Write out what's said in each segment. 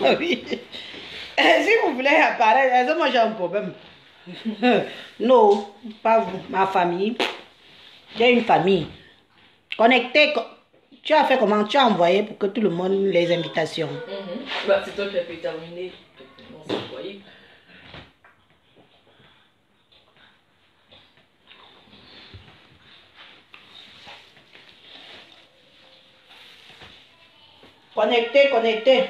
Oui. Si vous voulez apparaître, moi j'ai un problème. Non, pas vous, ma famille. J'ai une famille. Connectée. Tu as fait comment? Tu as envoyé pour que tout le monde les invitations. Bah, c'est toi qui as fait terminer. Non, c'est envoyé. Connectez, connectez.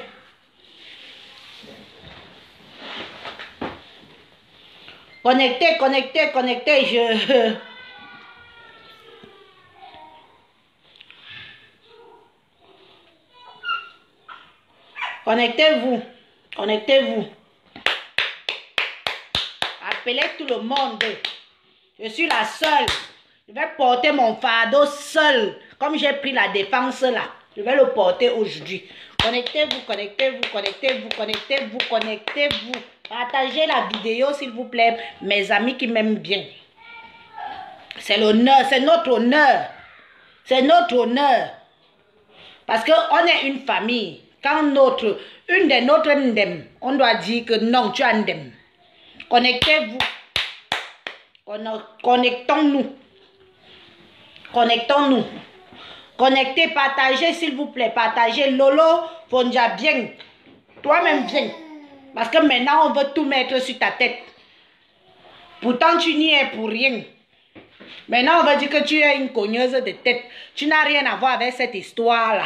Connectez, connectez, connectez. Connectez-vous. Connectez-vous. Appelez tout le monde. Je suis la seule. Je vais porter mon fardeau seul. Comme j'ai pris la défense là. Je vais le porter aujourd'hui. Connectez-vous, connectez-vous, connectez-vous, connectez-vous, connectez-vous. Partagez la vidéo s'il vous plaît. Mes amis qui m'aiment bien. C'est l'honneur, c'est notre honneur. C'est notre honneur. Parce qu'on est une famille. Quand une des nôtres ndem, on doit dire que non, tu as ndem. Connectez-vous. Connectons-nous. Connectons-nous. Connectez, partagez s'il vous plaît. Partagez. Lolo, Fonja, viens. Toi-même, viens. Parce que maintenant, on veut tout mettre sur ta tête. Pourtant, tu n'y es pour rien. Maintenant, on va dire que tu es une cogneuse de tête. Tu n'as rien à voir avec cette histoire-là.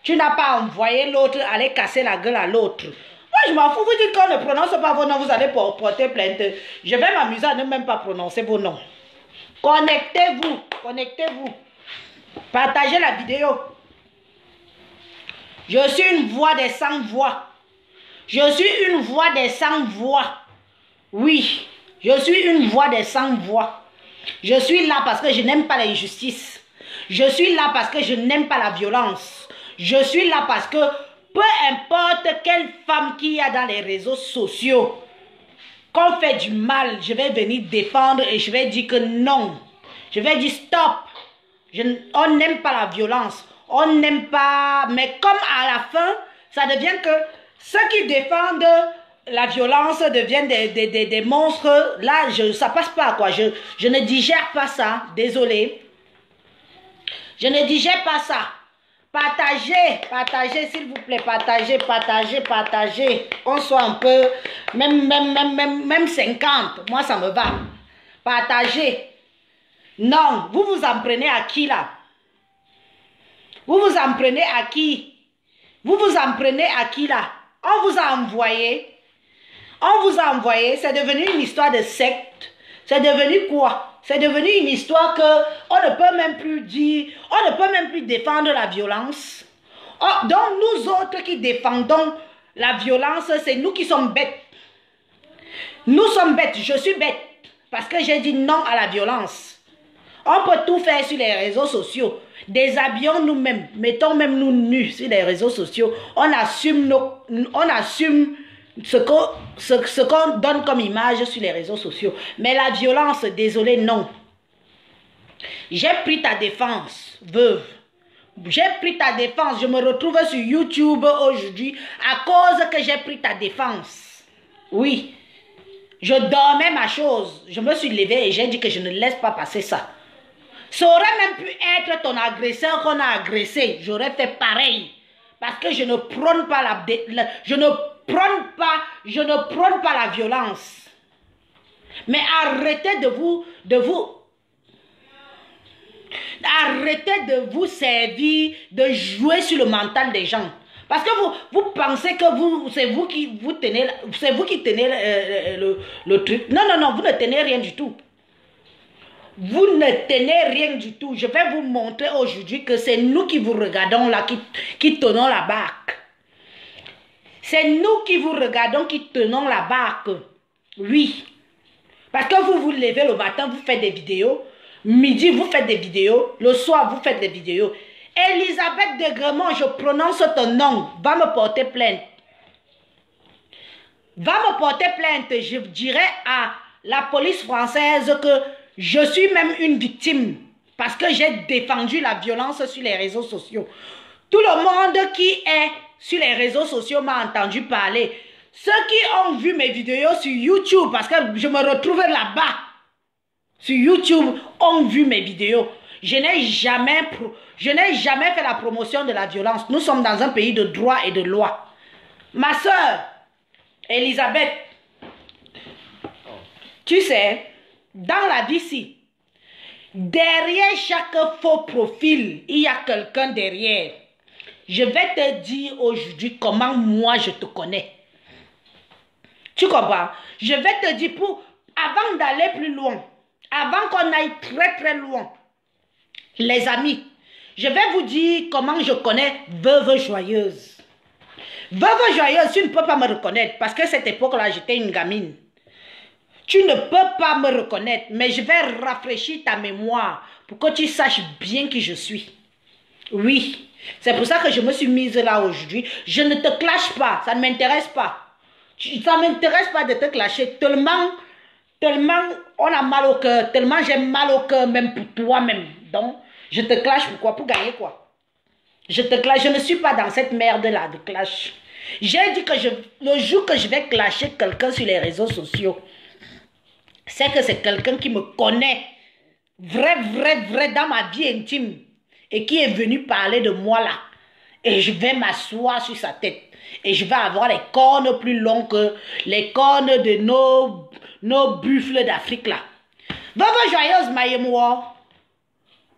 Tu n'as pas envoyé l'autre aller casser la gueule à l'autre. Moi, je m'en fous. Vous dites qu'on ne prononce pas vos noms, vous allez porter plainte. Je vais m'amuser à ne même pas prononcer vos noms. Connectez-vous. Connectez-vous. Partagez la vidéo. Je suis une voix des sans voix. Je suis une voix des sans voix. Oui, je suis une voix des sans voix. Je suis là parce que je n'aime pas l'injustice. Je suis là parce que je n'aime pas la violence. Je suis là parce que peu importe quelle femme qu'il y a dans les réseaux sociaux, qu'on fait du mal, je vais venir défendre et je vais dire que non. Je vais dire stop. On n'aime pas la violence. On n'aime pas... Mais comme à la fin, ça devient que ceux qui défendent la violence deviennent des monstres. Là, ça passe pas, quoi. Je ne digère pas ça. Désolé. Je ne digère pas ça. Partagez, partagez, s'il vous plaît. Partagez, partagez, partagez. On soit un peu... Même 50. Moi, ça me va. Partagez. Non, vous vous en prenez à qui, là? Vous vous en prenez à qui? Vous vous en prenez à qui, là? On vous a envoyé. On vous a envoyé. C'est devenu une histoire de secte. C'est devenu quoi? C'est devenu une histoire que on ne peut même plus dire, on ne peut même plus défendre la violence. Oh, donc nous autres qui défendons la violence, c'est nous qui sommes bêtes. Nous sommes bêtes, je suis bête. Parce que j'ai dit non à la violence. On peut tout faire sur les réseaux sociaux. Déshabillons nous-mêmes, mettons même nous nus sur les réseaux sociaux. On assume ce qu'on donne comme image sur les réseaux sociaux. Mais la violence, désolé, non. J'ai pris ta défense, veuve. J'ai pris ta défense. Je me retrouve sur YouTube aujourd'hui à cause que j'ai pris ta défense. Oui. Je dormais ma chose. Je me suis levée et j'ai dit que je ne laisse pas passer ça. Ça aurait même pu être ton agresseur qu'on a agressé. J'aurais fait pareil. Parce que je ne prône pas je ne prône pas la violence. Mais arrêtez arrêtez de vous servir, de jouer sur le mental des gens. Parce que vous pensez que c'est vous qui tenez le truc. Non, non, non, vous ne tenez rien du tout. Vous ne tenez rien du tout. Je vais vous montrer aujourd'hui que c'est nous qui vous regardons là, qui tenons la barque. C'est nous qui vous regardons, qui tenons la barque. Oui. Parce que vous vous levez le matin, vous faites des vidéos. Midi, vous faites des vidéos. Le soir, vous faites des vidéos. Elisabeth de Gremont, je prononce ton nom. Va me porter plainte. Va me porter plainte. Je dirai à la police française que je suis même une victime. Parce que j'ai défendu la violence sur les réseaux sociaux. Tout le monde qui est sur les réseaux sociaux m'ont entendu parler. Ceux qui ont vu mes vidéos sur YouTube, parce que je me retrouve là-bas, sur YouTube, ont vu mes vidéos. Je n'ai jamais fait la promotion de la violence. Nous sommes dans un pays de droit et de loi. Ma soeur, Elisabeth, tu sais, dans la vie ici, derrière chaque faux profil, il y a quelqu'un derrière. Je vais te dire aujourd'hui comment moi je te connais. Tu comprends? Je vais te dire avant d'aller plus loin, avant qu'on aille très très loin, les amis, je vais vous dire comment je connais Veuve Joyeuse. Veuve Joyeuse, tu ne peux pas me reconnaître parce que cette époque-là, j'étais une gamine. Tu ne peux pas me reconnaître, mais je vais rafraîchir ta mémoire pour que tu saches bien qui je suis. Oui, c'est pour ça que je me suis mise là aujourd'hui. Je ne te clash pas, ça ne m'intéresse pas. Ça ne m'intéresse pas de te clasher, tellement on a mal au cœur, tellement j'ai mal au cœur même pour toi-même. Donc, je te clash pourquoi? Pour gagner quoi? Je te clash, je ne suis pas dans cette merde-là de clash. J'ai dit que le jour que je vais clasher quelqu'un sur les réseaux sociaux, c'est que c'est quelqu'un qui me connaît, vrai dans ma vie intime, et qui est venu parler de moi là. Et je vais m'asseoir sur sa tête. Et je vais avoir les cornes plus longues que les cornes de nos buffles d'Afrique là. Veuve Joyeuse, maïemoua.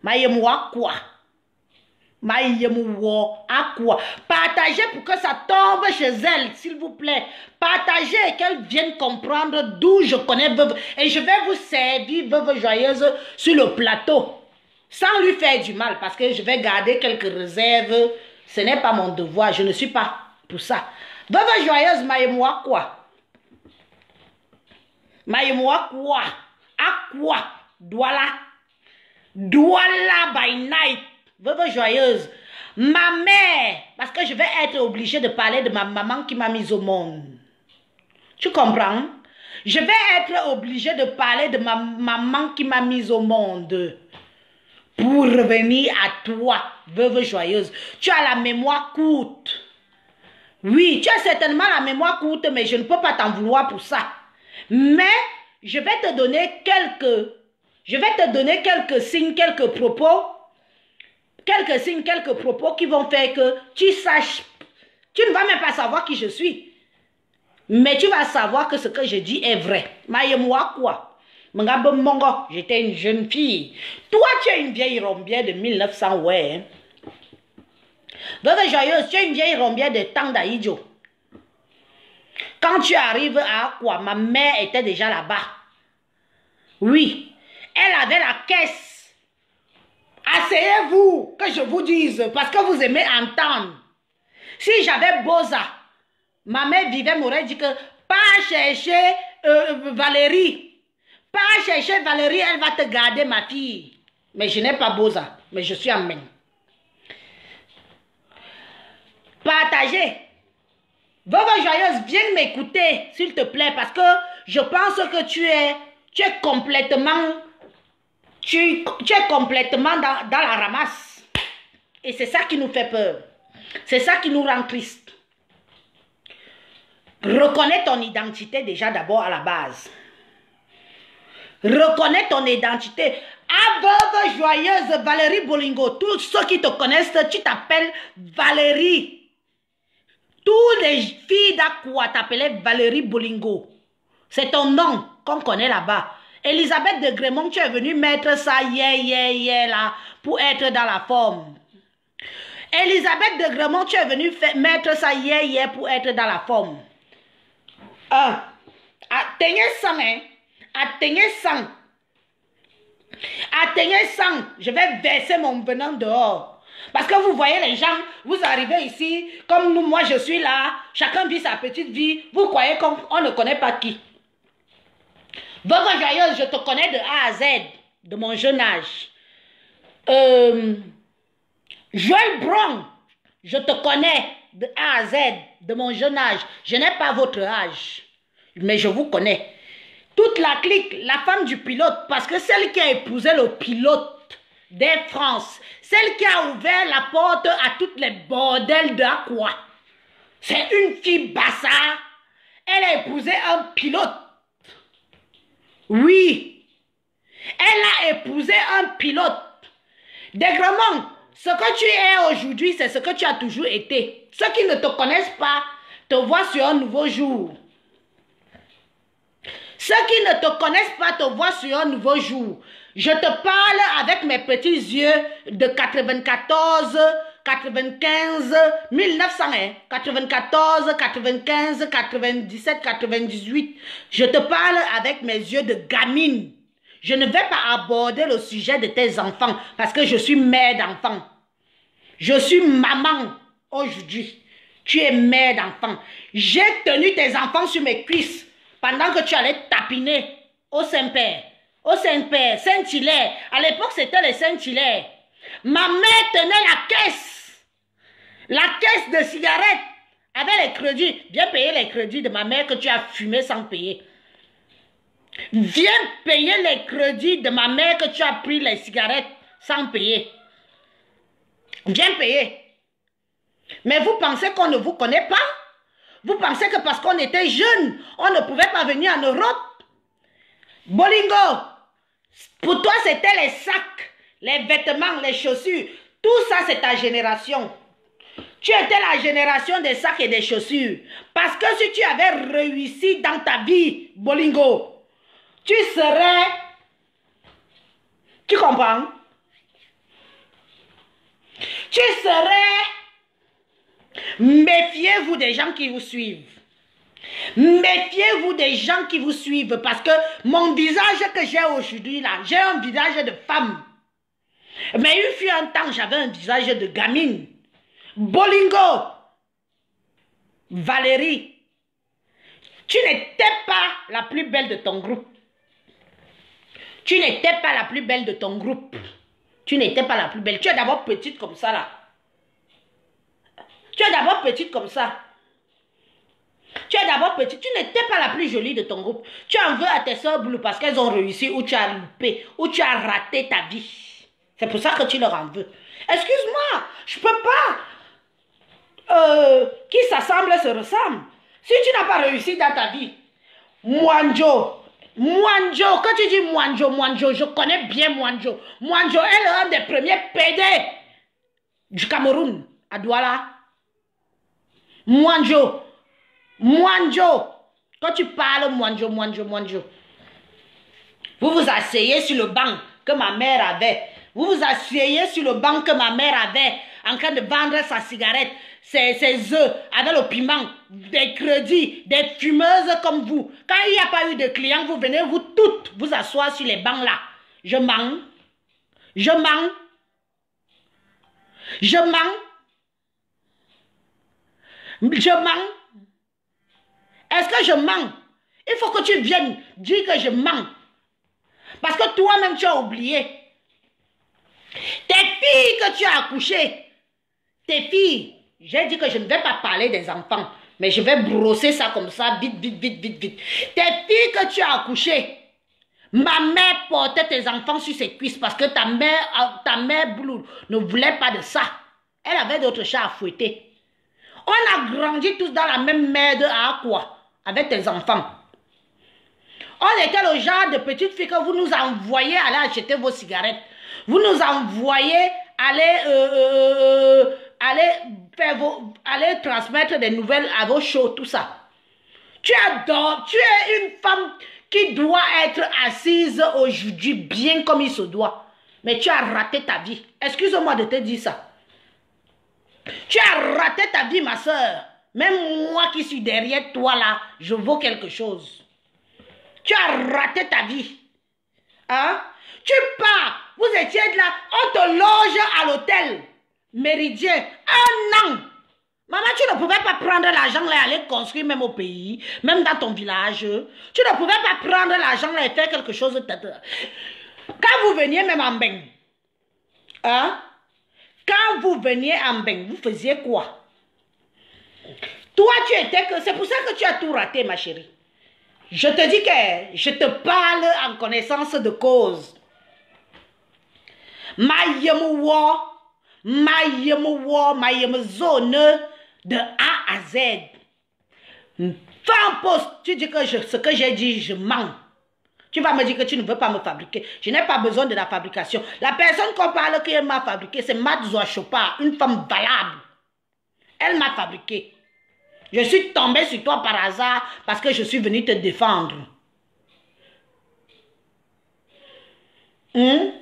Maïemoua quoi? Maïemoua à quoi? Partagez pour que ça tombe chez elle, s'il vous plaît. Partagez et qu'elle vienne comprendre d'où je connais Veuve. Et je vais vous servir Veuve Joyeuse sur le plateau. Sans lui faire du mal, parce que je vais garder quelques réserves. Ce n'est pas mon devoir, je ne suis pas pour ça. Veuve Joyeuse, maïemoua quoi? Maïemoua quoi? À quoi? Douala. Douala by night. Veuve Joyeuse. Ma mère, parce que je vais être obligée de parler de ma maman qui m'a mise au monde. Tu comprends? Je vais être obligée de parler de ma maman qui m'a mise au monde. Pour revenir à toi, Veuve Joyeuse. Tu as la mémoire courte. Oui, tu as certainement la mémoire courte, mais je ne peux pas t'en vouloir pour ça. Mais je vais te donner quelques signes, quelques propos qui vont faire que tu saches. Tu ne vas même pas savoir qui je suis. Mais tu vas savoir que ce que je dis est vrai. Maïemoua quoi? Mongo, j'étais une jeune fille. Toi, tu es une vieille rombière de 1900, ouais. Veuve Joyeuse, tu es une vieille rombière de temps d'Aïdjo. Quand tu arrives à quoi? Ma mère était déjà là-bas. Oui, elle avait la caisse. Asseyez-vous, que je vous dise, parce que vous aimez entendre. Si j'avais Boza, ma mère vivait, m'aurait dit que pas chercher Valérie. Pas chercher Valérie, elle va te garder ma fille. Mais je n'ai pas Boza, mais je suis en main. Partagez. Veuve Joyeuse, viens m'écouter, s'il te plaît, parce que je pense que tu es complètement dans la ramasse. Et c'est ça qui nous fait peur. C'est ça qui nous rend triste. Reconnais ton identité déjà d'abord à la base. Reconnais ton identité. Ah, Veuve Joyeuse, Valérie Bolingo. Tous ceux qui te connaissent, tu t'appelles Valérie. Toutes les filles d'Aqua t'appelaient Valérie Bolingo. C'est ton nom qu'on connaît là-bas. Elisabeth de Grémont, tu es venue mettre ça là pour être dans la forme. Elisabeth de Grémont, tu es venue mettre ça pour être dans la forme. Atteignez 100, hein. Atteignez 100. Atteignez 100. Je vais verser mon venin dehors. Parce que vous voyez les gens, vous arrivez ici, comme nous, moi je suis là, chacun vit sa petite vie, vous croyez qu'on ne connaît pas qui. Veuve Joyeuse, je te connais de A à Z, de mon jeune âge. Joël Brown, je te connais de A à Z, de mon jeune âge. Je n'ai pas votre âge, mais je vous connais. Toute la clique, la femme du pilote, parce que celle qui a épousé le pilote d'Air France, celle qui a ouvert la porte à toutes les bordels d'Aqua. C'est une fille bassa. Elle a épousé un pilote. Oui. Elle a épousé un pilote. Dégrement, ce que tu es aujourd'hui, c'est ce que tu as toujours été. Ceux qui ne te connaissent pas te voient sur un nouveau jour. Ceux qui ne te connaissent pas te voient sur un nouveau jour. Je te parle avec mes petits yeux de 94, 95, 1900, hein? 94, 95, 97, 98. Je te parle avec mes yeux de gamine. Je ne vais pas aborder le sujet de tes enfants parce que je suis mère d'enfants. Je suis maman aujourd'hui. Tu es mère d'enfants. J'ai tenu tes enfants sur mes cuisses pendant que tu allais tapiner au Saint-Père. Au Saint-Père, Saint-Hilaire. À l'époque, c'était les Saint-Hilaire. Ma mère tenait la caisse. La caisse de cigarettes avec les crédits. Viens payer les crédits de ma mère que tu as fumé sans payer. Viens payer les crédits de ma mère que tu as pris les cigarettes sans payer. Viens payer. Mais vous pensez qu'on ne vous connaît pas? Vous pensez que parce qu'on était jeunes, on ne pouvait pas venir en Europe? Bolingo, pour toi c'était les sacs, les vêtements, les chaussures. Tout ça c'est ta génération. Tu étais la génération des sacs et des chaussures. Parce que si tu avais réussi dans ta vie, Bolingo, tu serais... Tu comprends? Tu serais... Méfiez-vous des gens qui vous suivent. Méfiez-vous des gens qui vous suivent parce que mon visage que j'ai aujourd'hui là, j'ai un visage de femme. Mais il fut un temps, j'avais un visage de gamine. Bolingo, Valérie, tu n'étais pas la plus belle de ton groupe. Tu n'étais pas la plus belle de ton groupe. Tu n'étais pas la plus belle. Tu es d'abord petite comme ça là. Tu es d'abord petite comme ça. Tu es d'abord petite. Tu n'étais pas la plus jolie de ton groupe. Tu en veux à tes soeurs Blue parce qu'elles ont réussi ou tu as loupé ou tu as raté ta vie. C'est pour ça que tu leur en veux. Excuse-moi, je ne peux pas. Qui s'assemble se ressemble. Si tu n'as pas réussi dans ta vie, Mwanjo, quand tu dis Mwanjo, je connais bien Mwanjo. Mwanjo est l'un des premiers PD du Cameroun, à Douala. Mwanjo, quand tu parles Mwanjo. Vous vous asseyez sur le banc que ma mère avait. Vous vous asseyez sur le banc que ma mère avait en train de vendre sa cigarette, ses œufs avec le piment, des crédits, des fumeuses comme vous. Quand il n'y a pas eu de clients, vous venez vous toutes vous asseoir sur les bancs là. Je mens. Est-ce que je mens? Il faut que tu viennes dire que je mens. Parce que toi-même tu as oublié. Tes filles que tu as accouchées. Tes filles. J'ai dit que je ne vais pas parler des enfants. Mais je vais brosser ça comme ça, vite. Tes filles que tu as accouchées. Ma mère portait tes enfants sur ses cuisses parce que ta mère Blue ne voulait pas de ça. Elle avait d'autres chats à fouetter. On a grandi tous dans la même merde à quoi? Avec tes enfants. On était le genre de petites filles que vous nous envoyez aller acheter vos cigarettes. Vous nous envoyez aller transmettre des nouvelles à vos shows, tout ça. Tu es une femme qui doit être assise aujourd'hui bien comme il se doit. Mais tu as raté ta vie. Excuse-moi de te dire ça. Tu as raté ta vie, ma soeur. Même moi qui suis derrière toi là, je vaux quelque chose. Tu as raté ta vie. Hein? Tu pars. Vous étiez là. On te loge à l'hôtel Méridien. 1 an. Maman, tu ne pouvais pas prendre l'argent là et aller construire même au pays, même dans ton village. Tu ne pouvais pas prendre l'argent là et faire quelque chose. Quand vous veniez même en Beng, hein? Quand vous veniez en Beng, vous faisiez quoi? Toi, tu étais que... C'est pour ça que tu as tout raté, ma chérie. Je te dis que je te parle en connaissance de cause. Ma zone, de A à Z. Fais un post, tu dis que ce que j'ai dit, je mens. Tu vas me dire que tu ne veux pas me fabriquer. Je n'ai pas besoin de la fabrication. La personne qu'on parle qui m'a fabriqué, c'est Madzoua Chopa, une femme valable. Elle m'a fabriqué. Je suis tombée sur toi par hasard parce que je suis venue te défendre. Mais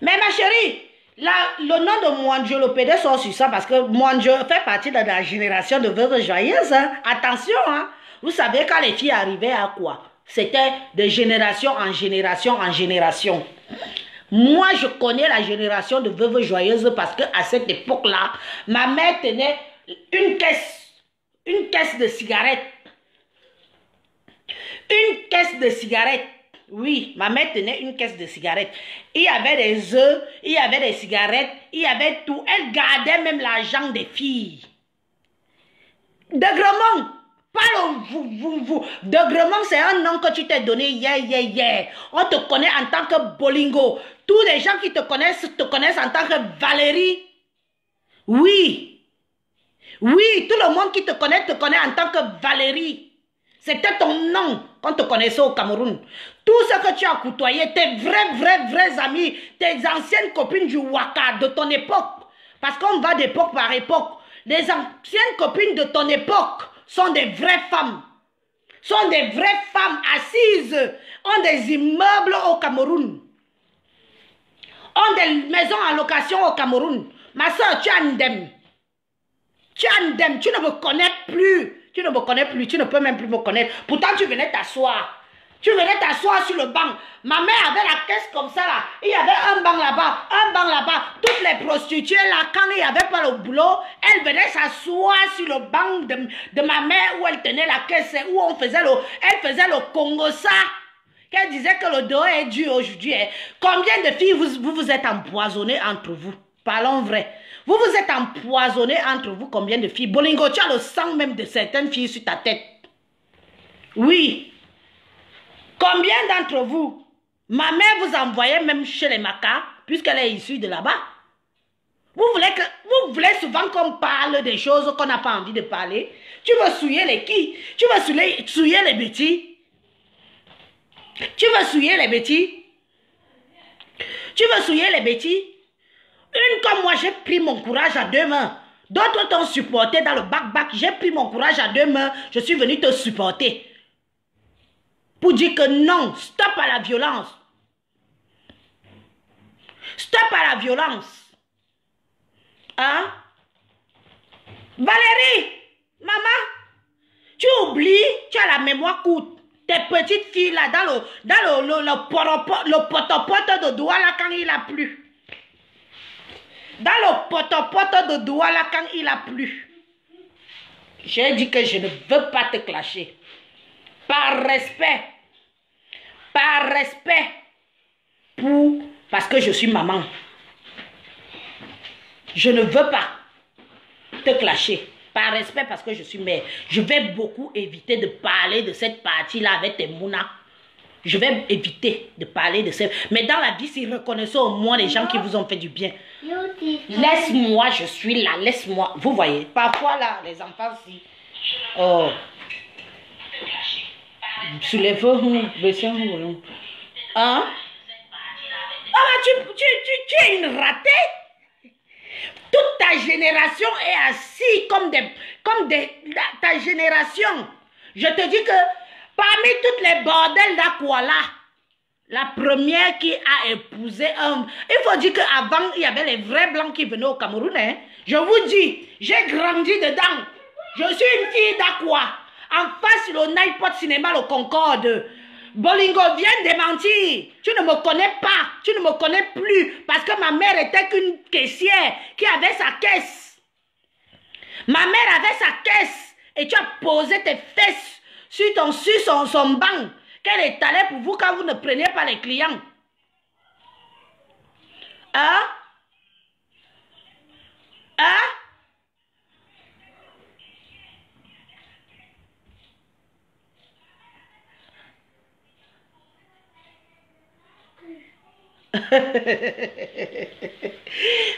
ma chérie, là, le nom de Mwanjo Lopede sort sur ça parce que Mwanjo fait partie de la génération de veuves joyeuses. Hein. Attention, hein. Vous savez quand les filles arrivaient à quoi? C'était de génération en génération en génération. Moi, je connais la génération de veuves joyeuses parce qu'à cette époque-là, ma mère tenait une caisse de cigarettes. Une caisse de cigarettes. Oui, ma mère tenait une caisse de cigarettes. Il y avait des œufs, il y avait des cigarettes, il y avait tout. Elle gardait même l'argent des filles. Degrement, pas le vous. Degrement, c'est un nom que tu t'es donné hier. On te connaît en tant que Bolingo. Tous les gens qui te connaissent en tant que Valérie. Oui. Oui, tout le monde qui te connaît en tant que Valérie. C'était ton nom qu'on te connaissait au Cameroun. Tout ce que tu as côtoyé, tes vrais amis, tes anciennes copines du Waka de ton époque. Parce qu'on va d'époque par époque. Les anciennes copines de ton époque sont des vraies femmes. Sont des vraies femmes assises. Ont des immeubles au Cameroun. Ont des maisons en location au Cameroun. Ma soeur, tu as Ndem. Tu as Ndem, tu ne me connais plus. Tu ne me connais plus, tu ne peux même plus me connaître. Pourtant, tu venais t'asseoir. Tu venais t'asseoir sur le banc. Ma mère avait la caisse comme ça là. Il y avait un banc là-bas, un banc là-bas. Toutes les prostituées là, quand il n'y avait pas le boulot, elles venaient s'asseoir sur le banc de ma mère où elle tenait la caisse, où elle faisait le Congo ça. Qu'elle disait que le dos est dur aujourd'hui. Hein. Combien de filles vous êtes empoisonnées entre vous? Parlons vrai. Vous vous êtes empoisonnés entre vous, combien de filles? Bolingo, tu as le sang même de certaines filles sur ta tête. Oui. Combien d'entre vous? Ma mère vous envoyait même chez les Macas, puisqu'elle est issue de là-bas. Vous voulez souvent qu'on parle des choses qu'on n'a pas envie de parler. Tu veux souiller les qui? Tu veux souiller les bêtis? Tu veux souiller les bêtis? Tu veux souiller les bêtis? Une comme moi, j'ai pris mon courage à deux mains. D'autres t'ont supporté dans le bac. J'ai pris mon courage à deux mains. Je suis venu te supporter. Pour dire que non, stop à la violence. Stop à la violence. Hein? Valérie, maman, tu oublies, tu as la mémoire courte. Tes petites filles là, dans le potopoto de Douala quand il a plu. Dans le potopoto de Douala quand il a plu. J'ai dit que je ne veux pas te clasher. Par respect. Parce que je suis maman. Je ne veux pas te clasher. Par respect parce que je suis mère. Je vais beaucoup éviter de parler de cette partie-là avec tes mounas. Je vais éviter de parler de ça. Mais dans la vie, si reconnaissez au moins les gens qui vous ont fait du bien. Laisse-moi, je suis là. Laisse-moi. Vous voyez, parfois là, les enfants, si... Oh. Soulève-vous, baissez-vous. Hein? Ah, tu es une ratée. Toute ta génération est assise ta génération. Je te dis que parmi toutes les bordels d'Akwala, la première qui a épousé un... Il faut dire qu'avant, il y avait les vrais blancs qui venaient au Cameroun. Hein. Je vous dis, j'ai grandi dedans. Je suis une fille d'Aqua. En face, le Nightpot Cinéma, le Concorde. Bolingo, viens démentir. Tu ne me connais pas. Tu ne me connais plus. Parce que ma mère était qu'une caissière qui avait sa caisse. Ma mère avait sa caisse. Et tu as posé tes fesses sur son banc. Qu'elle étalait pour vous quand vous ne preniez pas les clients. Hein? Hein?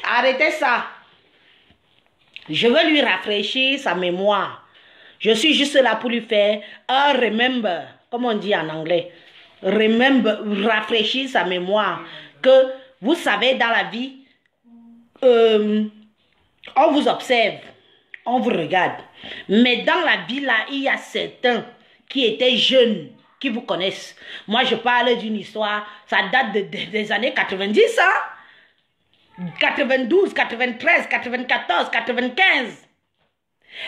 Arrêtez ça. Je veux lui rafraîchir sa mémoire. Je suis juste là pour lui faire un remember, comme on dit en anglais. Remember, rafraîchir sa mémoire. Que vous savez, dans la vie, on vous observe, on vous regarde. Mais dans la vie, là, il y a certains qui étaient jeunes, qui vous connaissent. Moi, je parle d'une histoire, ça date des années 90, hein? 92, 93, 94, 95.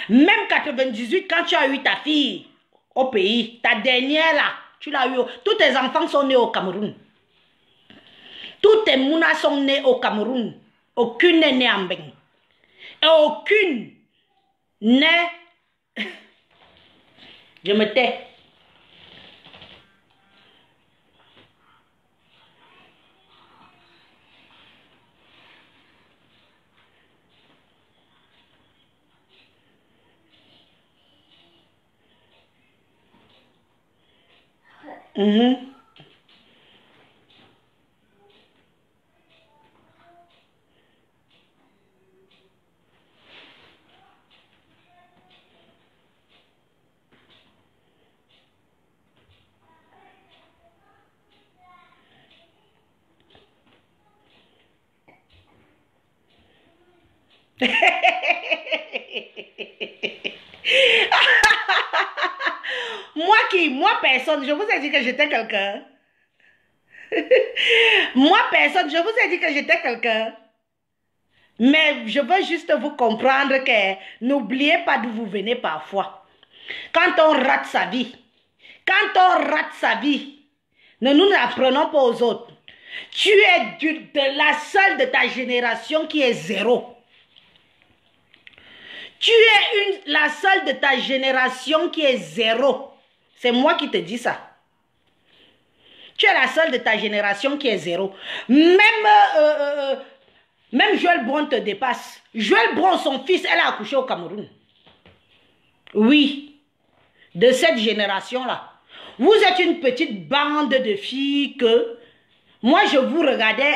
Même 98, quand tu as eu ta fille au pays, ta dernière là, tu l'as eu. Tous tes enfants sont nés au Cameroun. Tous tes mounas sont nés au Cameroun. Aucune n'est née en Bénin. Et aucune n'est... Je me tais. Moi personne, je vous ai dit que j'étais quelqu'un. Moi personne, je vous ai dit que j'étais quelqu'un. Mais je veux juste vous comprendre que n'oubliez pas d'où vous venez parfois. Quand on rate sa vie, ne nous apprenons pas aux autres. Tu es de la seule de ta génération qui est zéro. Tu es la seule de ta génération qui est zéro. C'est moi qui te dis ça. Tu es la seule de ta génération qui est zéro. Même Joël Bron te dépasse. Joël Bron, son fils, elle a accouché au Cameroun. Oui. De cette génération-là. Vous êtes une petite bande de filles que... Moi, je vous regardais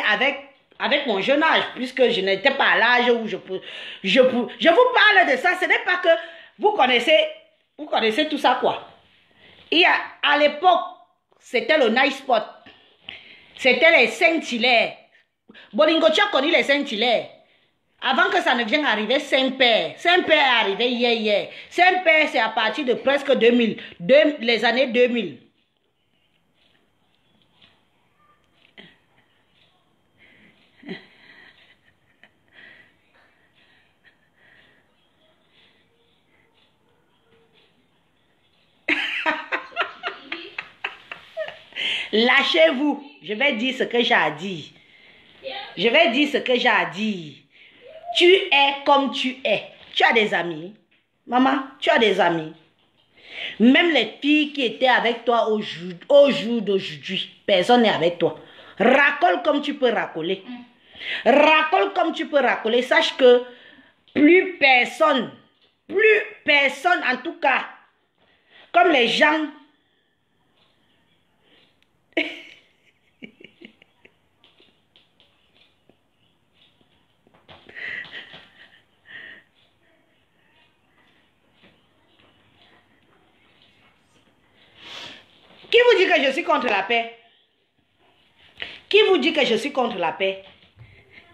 avec mon jeune âge, puisque je n'étais pas à l'âge où je vous parle de ça. Ce n'est pas que vous connaissez tout ça, quoi. Et à l'époque, c'était le nice spot. C'était les Saint-Hilaire. Bolingo, tu as connu les Saint-Hilaire. Avant que ça ne vienne arriver, Saint-Père. Saint-Père est arrivé hier. Saint-Père, c'est à partir de presque 2000, les années 2000. Lâchez-vous. Je vais dire ce que j'ai à dire. Je vais dire ce que j'ai à dire. Tu es comme tu es. Tu as des amis. Maman, tu as des amis. Même les filles qui étaient avec toi au jour d'aujourd'hui, personne n'est avec toi. Racole comme tu peux racoler. Racole comme tu peux racoler. Sache que plus personne en tout cas, comme les gens... Qui vous dit que je suis contre la paix? Qui vous dit que je suis contre la paix?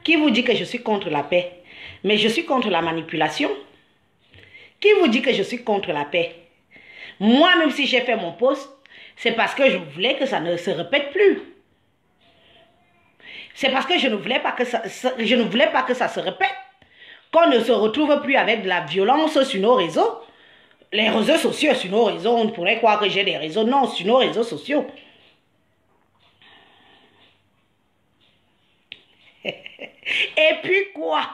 Qui vous dit que je suis contre la paix? Mais je suis contre la manipulation. Qui vous dit que je suis contre la paix? Moi, même si j'ai fait mon post, c'est parce que je voulais que ça ne se répète plus. C'est parce que je ne voulais pas que ça se répète. Qu'on ne se retrouve plus avec de la violence sur nos réseaux. Les réseaux sociaux, sur nos réseaux, on pourrait croire que j'ai des réseaux. Non, sur nos réseaux sociaux. Et puis quoi?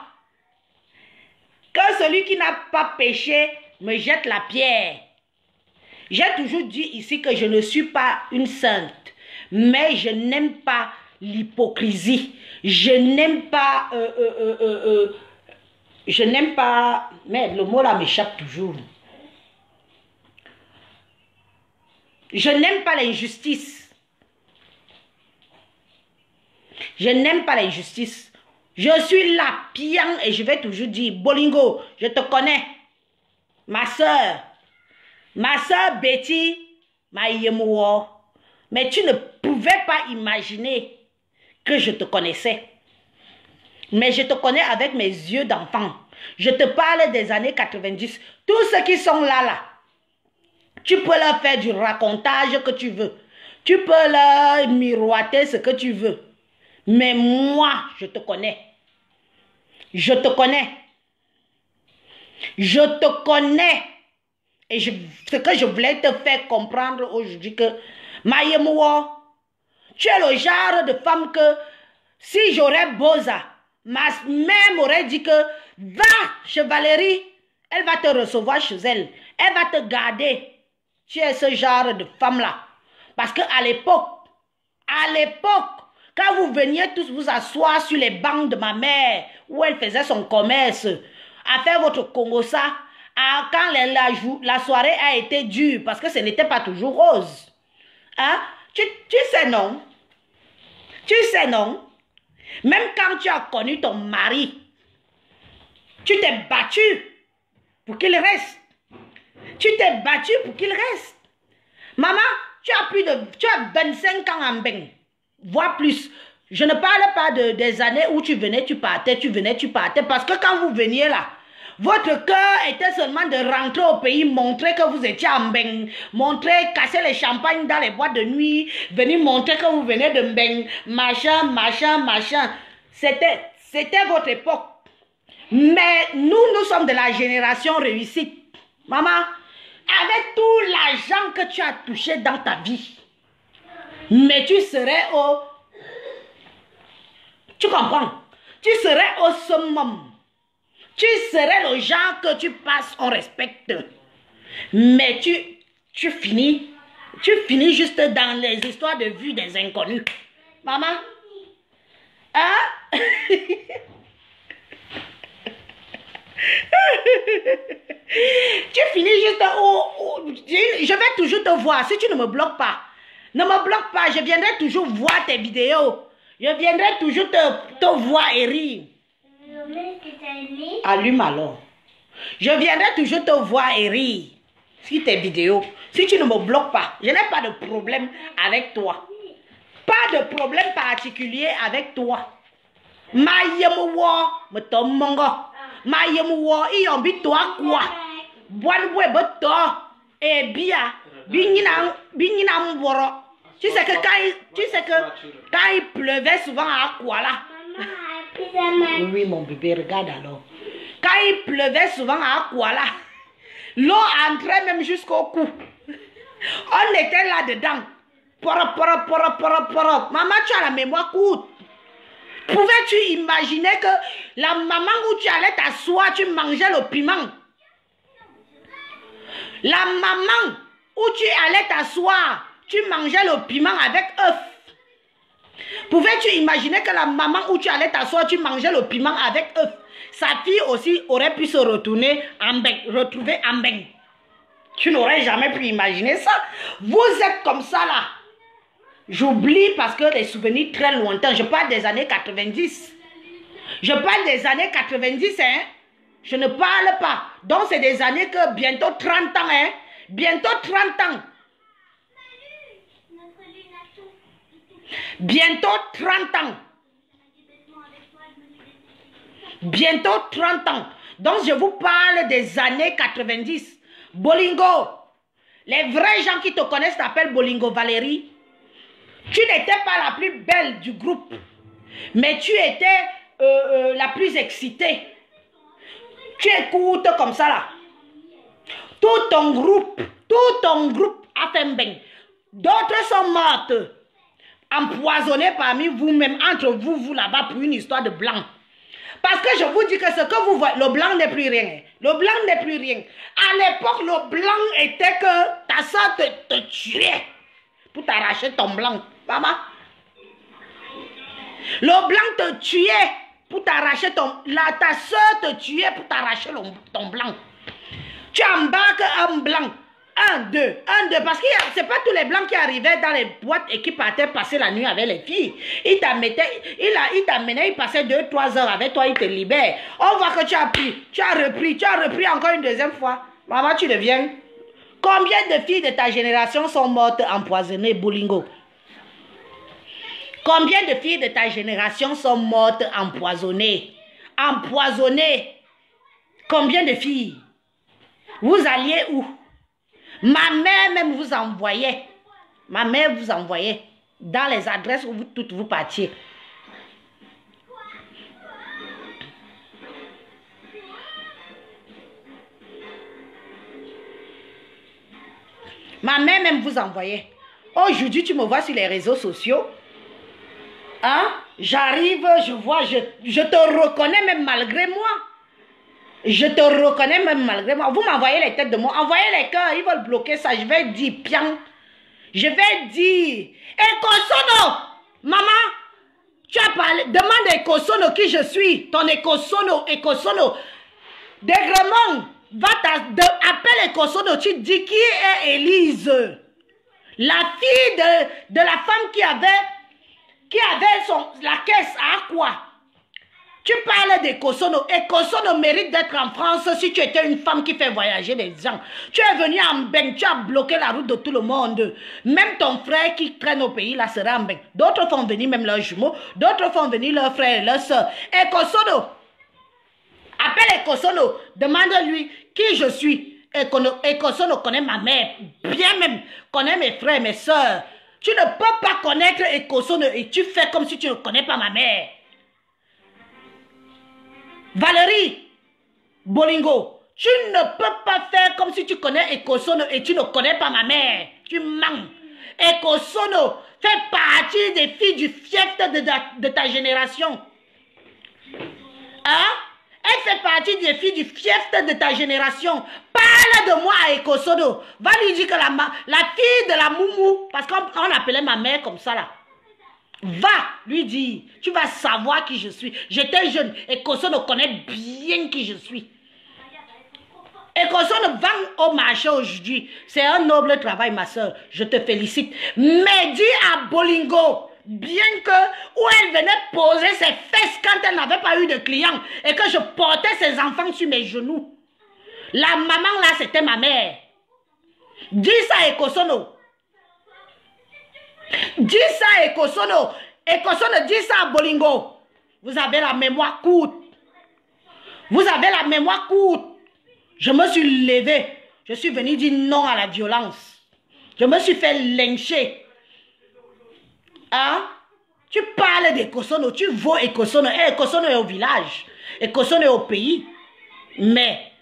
Que celui qui n'a pas péché me jette la pierre. J'ai toujours dit ici que je ne suis pas une sainte. Mais je n'aime pas l'hypocrisie. Je n'aime pas... je n'aime pas... Mais le mot là m'échappe toujours. Je n'aime pas l'injustice. Je n'aime pas l'injustice. Je suis là, pian, et je vais toujours dire, Bolingo, je te connais. Ma soeur Betty, ma yemowo. Mais tu ne pouvais pas imaginer que je te connaissais. Mais je te connais avec mes yeux d'enfant. Je te parle des années 90. Tous ceux qui sont là, tu peux leur faire du racontage que tu veux. Tu peux leur miroiter ce que tu veux. Mais moi, je te connais. Je te connais. Je te connais. Et ce que je voulais te faire comprendre aujourd'hui que, Mayemouo, tu es le genre de femme que, si j'aurais Boza, ma mère m'aurait dit que, va chez Valérie, elle va te recevoir chez elle. Elle va te garder. Tu es ce genre de femme-là. Parce qu'à l'époque, quand vous veniez tous vous asseoir sur les bancs de ma mère, où elle faisait son commerce, à faire votre Congossa, quand la soirée a été dure, parce que ce n'était pas toujours rose. Hein? Tu sais non? Tu sais non? Même quand tu as connu ton mari, tu t'es battu pour qu'il reste. Tu t'es battu pour qu'il reste. Maman, tu as 25 ans en bain, voire plus. Je ne parle pas des années où tu venais, tu partais, parce que quand vous veniez là, votre cœur était seulement de rentrer au pays, montrer que vous étiez en bain, montrer, casser les champagnes dans les boîtes de nuit, venir montrer que vous venez de bain, machin. C'était votre époque. Mais nous sommes de la génération réussite. Maman, avec tout l'argent que tu as touché dans ta vie, mais tu serais au... Tu comprends? Tu serais au summum. Tu serais le genre que tu passes, on respecte. Mais tu finis juste dans les histoires de vue des inconnus. Maman? Hein? Tu finis juste je vais toujours te voir. Si tu ne me bloques pas, ne me bloque pas. Je viendrai toujours voir tes vidéos. Je viendrai toujours te voir et rire. Allume alors. Je viendrai toujours te voir et rire sur tes vidéos. Si tu ne me bloques pas, je n'ai pas de problème avec toi. Pas de problème particulier avec toi. Ma yemowo me tomongo. Ma yemowo iyombi toi quoi. Boanwe beto et bia binyina mboro. Tu sais que quand il pleuvait souvent à Kuala. Oui mon bébé, regarde alors. Quand il pleuvait souvent à Kuala, l'eau entrait même jusqu'au cou. On était là-dedans. Maman, tu as la mémoire courte. Pouvais-tu imaginer que la maman où tu allais t'asseoir, tu mangeais le piment? La maman où tu allais t'asseoir, tu mangeais le piment avec œuf. Pouvais-tu imaginer que la maman où tu allais t'asseoir, tu mangeais le piment avec œuf? Sa fille aussi aurait pu se retrouver en bain. Tu n'aurais jamais pu imaginer ça. Vous êtes comme ça là. J'oublie parce que les souvenirs très lointains. Je parle des années 90. Je parle des années 90, hein. Je ne parle pas. Donc c'est des années que bientôt 30 ans, hein. Bientôt 30 ans. Bientôt 30 ans. Bientôt 30 ans. Donc je vous parle des années 90. Bolingo. Les vrais gens qui te connaissent t'appellent Bolingo Valérie. Tu n'étais pas la plus belle du groupe. Mais tu étais la plus excitée. Tu écoutes comme ça là. Tout ton groupe a fait un bain. D'autres sont mortes. Empoisonnés parmi vous-même, entre vous là-bas pour une histoire de blanc. Parce que je vous dis que ce que vous voyez, le blanc n'est plus rien. Le blanc n'est plus rien. À l'époque, le blanc était que ta soeur te tuait pour t'arracher ton blanc. Maman. Le blanc te tuait pour t'arracher ta soeur te tuait pour t'arracher ton blanc. Tu embarques un blanc Un, deux, parce que c'est pas tous les blancs qui arrivaient dans les boîtes et qui partaient passer la nuit avec les filles. Il t'amenait, il passait 2-3 heures avec toi, il te libère. On voit que tu as pris, tu as repris encore une deuxième fois. Maman, tu deviens. Combien de filles de ta génération sont mortes empoisonnées, Bolingo? Combien de filles de ta génération sont mortes empoisonnées? Empoisonnées. Combien de filles? Vous alliez où? Ma mère même vous envoyait. Ma mère vous envoyait dans les adresses où vous, toutes vous partiez. Ma mère même vous envoyait. Aujourd'hui, tu me vois sur les réseaux sociaux. Hein? J'arrive, je vois, je te reconnais même malgré moi. Je te reconnais même malgré moi. Vous m'envoyez les têtes de moi. Envoyez les cœurs. Ils veulent bloquer ça. Je vais dire, pian. Je vais dire, Ekosono, maman, tu as parlé. Demande à Ekosono qui je suis. Ton Ekosono. Dégremont, appelle Ekosono. Tu dis qui est Élise? La fille de la femme qui avait la caisse à quoi? Tu parles d'Ekosono. Ekosono mérite d'être en France si tu étais une femme qui fait voyager des gens. Tu es venu en Beng, tu as bloqué la route de tout le monde. Même ton frère qui traîne au pays, là, sera en Beng. D'autres font venir même leurs jumeaux. D'autres font venir leurs frères et leurs soeurs. Ekosono. Appelle Ekosono. Demande-lui qui je suis. Ekosono connaît ma mère. Bien même. Connaît mes frères, mes soeurs. Tu ne peux pas connaître Ekosono et tu fais comme si tu ne connais pas ma mère. Valérie Bolingo, tu ne peux pas faire comme si tu connais Ekosono et tu ne connais pas ma mère. Tu mens. Ekosono fait partie des filles du fief de ta génération. Hein? Elle fait partie des filles du fief de ta génération. Parle de moi à Ekosono. Va lui dire que la fille de la Moumou, parce qu'on appelait ma mère comme ça là. Va lui dire, tu vas savoir qui je suis. J'étais jeune et Ekosono connaît bien qui je suis. Ekosono vend au marché aujourd'hui. C'est un noble travail, ma soeur. Je te félicite. Mais dis à Bolingo, bien que où elle venait poser ses fesses quand elle n'avait pas eu de clients et que je portais ses enfants sur mes genoux. La maman là, c'était ma mère. Dis ça à Ekosono. Dis ça à Ekosono. Ekosono, dis ça à Bolingo. Vous avez la mémoire courte. Vous avez la mémoire courte. Je me suis levé. Je suis venu dire non à la violence. Je me suis fait lyncher. Hein? Tu parles d'Ekosono. Tu vaux Ekosono. Ekosono est au village. Ekosono est au pays. Mais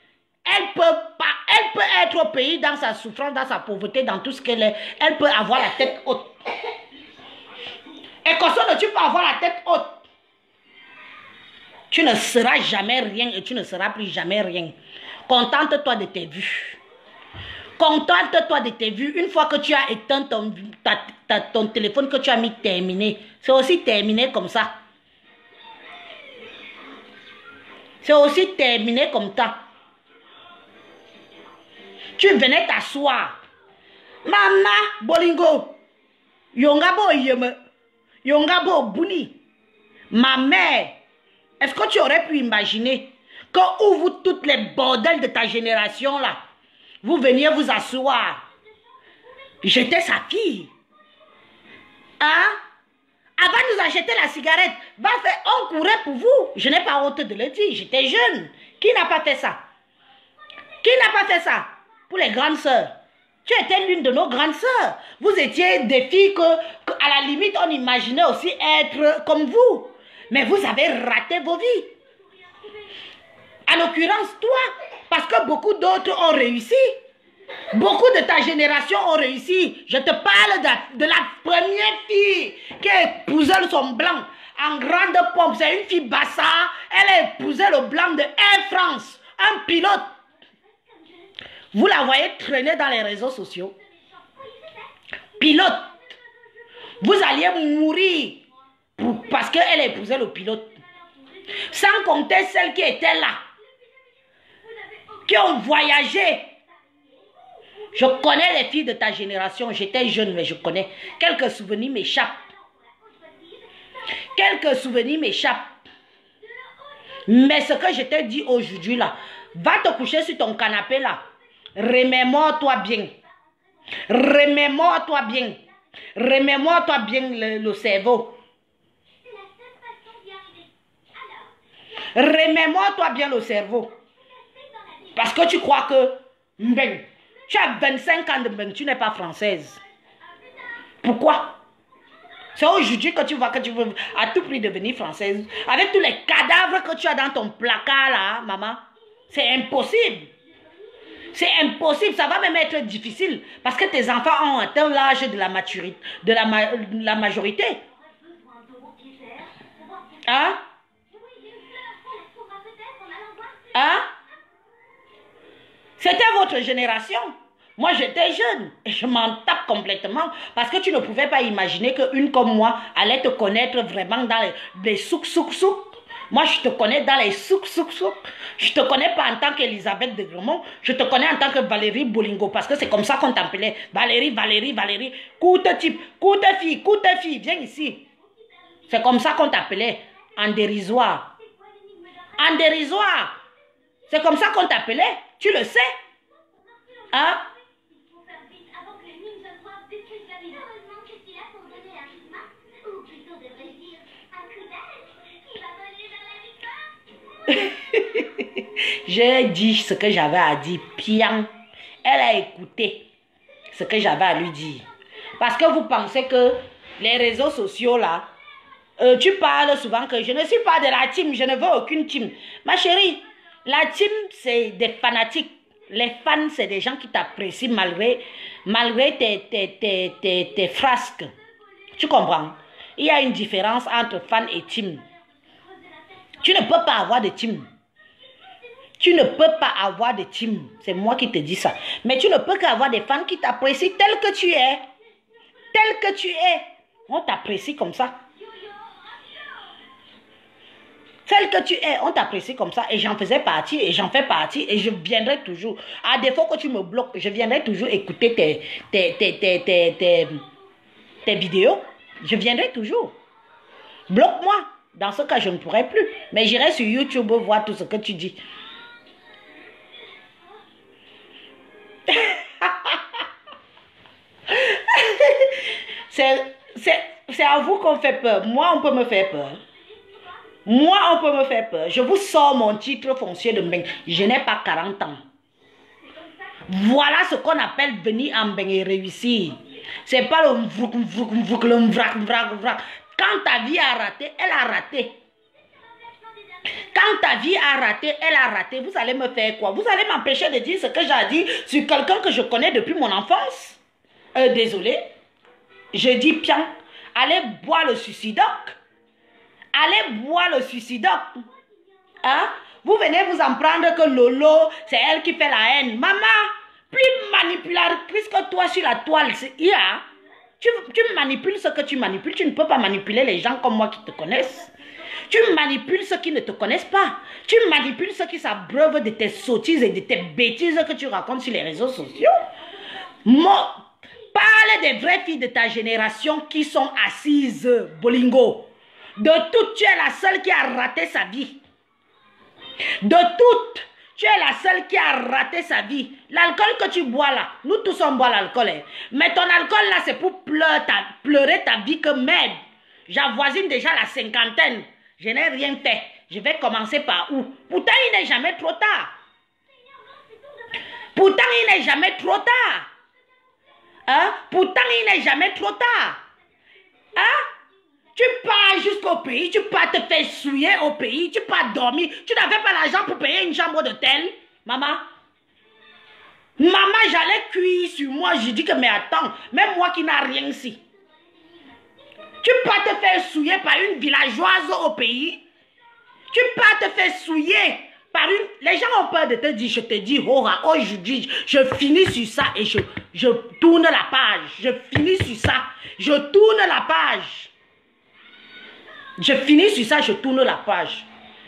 elle peut être au pays dans sa souffrance, dans sa pauvreté, dans tout ce qu'elle est. Elle peut avoir la tête haute. Ekosono, tu peux avoir la tête haute. Tu ne seras jamais rien et tu ne seras plus jamais rien. Contente-toi de tes vues. Contente-toi de tes vues. Une fois que tu as éteint ton téléphone, que tu as mis terminé, c'est aussi terminé comme ça. C'est aussi terminé comme ça. Tu venais t'asseoir. Maman, Bolingo, Yongabo Yeme, Yongabo Bouni, ma mère, est-ce que tu aurais pu imaginer que où vous toutes les bordels de ta génération là, vous veniez vous asseoir? J'étais sa fille. Hein? Avant de nous acheter la cigarette, on courait pour vous. Je n'ai pas honte de le dire, j'étais jeune. Qui n'a pas fait ça? Qui n'a pas fait ça? Pour les grandes sœurs. Tu étais l'une de nos grandes sœurs. Vous étiez des filles que à la limite, on imaginait aussi être comme vous. Mais vous avez raté vos vies. En l'occurrence, toi, parce que beaucoup d'autres ont réussi. Beaucoup de ta génération ont réussi. Je te parle de la première fille qui a épousé son blanc en grande pompe. C'est une fille bassa. Elle a épousé le blanc de Air France. Un pilote. Vous la voyez traîner dans les réseaux sociaux. Pilote. Vous alliez mourir parce qu'elle a épousé le pilote. Sans compter celles qui étaient là. Qui ont voyagé. Je connais les filles de ta génération. J'étais jeune, mais je connais. Quelques souvenirs m'échappent. Quelques souvenirs m'échappent. Mais ce que je te dis aujourd'hui là, va te coucher sur ton canapé là. Remémore-toi bien. Remémore-toi bien. Remémore-toi bien le cerveau. Remémore-toi bien le cerveau. Parce que tu crois que Mbeng, tu as 25 ans de Mbeng, tu n'es pas française. Pourquoi? C'est aujourd'hui que tu vois que tu veux à tout prix devenir française. Avec tous les cadavres que tu as dans ton placard là, maman. C'est impossible. C'est impossible. Ça va même être difficile. Parce que tes enfants ont atteint l'âge de la maturité, de la majorité. Hein? Hein? C'était votre génération. Moi, j'étais jeune et je m'en tape complètement parce que tu ne pouvais pas imaginer qu'une comme moi allait te connaître vraiment dans les souk. Moi, je te connais dans les souk. Je te connais pas en tant qu'Elisabeth de Gremont. Je te connais en tant que Valérie Bolingo parce que c'est comme ça qu'on t'appelait. Valérie. Courte fille, viens ici. C'est comme ça qu'on t'appelait. En dérisoire. En dérisoire. C'est comme ça qu'on t'appelait. Tu le sais. Hein? J'ai dit ce que j'avais à dire. Pian. Elle a écouté ce que j'avais à lui dire. Parce que vous pensez que les réseaux sociaux là, tu parles souvent que je ne suis pas de la team, je ne veux aucune team. Ma chérie, la team c'est des fanatiques. Les fans c'est des gens qui t'apprécient malgré tes frasques. Tu comprends? Il y a une différence entre fan et team. Tu ne peux pas avoir de team. Tu ne peux pas avoir de team. C'est moi qui te dis ça. Mais tu ne peux qu'avoir des fans qui t'apprécient tel que tu es. Tel que tu es. On t'apprécie comme ça. Tel que tu es, on t'apprécie comme ça. Et j'en faisais partie et j'en fais partie. Et je viendrai toujours. À défaut que tu me bloques, je viendrai toujours écouter tes vidéos. Je viendrai toujours. Bloque-moi. Dans ce cas, je ne pourrai plus. Mais j'irai sur YouTube voir tout ce que tu dis. C'est à vous qu'on fait peur. Moi, on peut me faire peur. Moi, on peut me faire peur. Je vous sors mon titre foncier de Mbeng. Je n'ai pas 40 ans. Voilà ce qu'on appelle venir en Mbeng et réussir. C'est pas le vrac. Quand ta vie a raté, elle a raté. Quand ta vie a raté, elle a raté. Vous allez me faire quoi? Vous allez m'empêcher de dire ce que j'ai dit sur quelqu'un que je connais depuis mon enfance? Désolé. Je dis bien, allez boire le suicidoc. Allez boire le suicidoc. Hein? Vous venez vous en prendre que Lolo, c'est elle qui fait la haine. Maman, plus manipulatrice que toi sur la toile. Tu manipules ce que tu manipules. Tu ne peux pas manipuler les gens comme moi qui te connaissent. Tu manipules ceux qui ne te connaissent pas. Tu manipules ceux qui s'abreuvent de tes sottises et de tes bêtises que tu racontes sur les réseaux sociaux. Parle des vraies filles de ta génération qui sont assises, Bolingo. De toutes, tu es la seule qui a raté sa vie. De toutes, tu es la seule qui a raté sa vie. L'alcool que tu bois là, nous tous on boit l'alcool. Hein. Mais ton alcool là, c'est pour pleurer ta vie que merde. J'avoisine déjà la cinquantaine. Je n'ai rien fait. Je vais commencer par où? Pourtant, il n'est jamais trop tard. Pourtant, il n'est jamais trop tard. Hein? Pourtant, il n'est jamais trop tard. Hein? Tu pars jusqu'au pays, tu pars te faire souiller au pays, tu pars dormir. Tu n'avais pas l'argent pour payer une chambre d'hôtel, maman. Maman, j'allais cuire sur moi. Je dis que, mais attends, même moi qui n'ai rien ici. Tu pars te faire souiller par une villageoise au pays. Tu pars te faire souiller par une... Les gens ont peur de te dire, je te dis, oh, aujourd'hui, je finis sur ça et je tourne la page. Je finis sur ça, je tourne la page. Je finis sur ça, je tourne la page.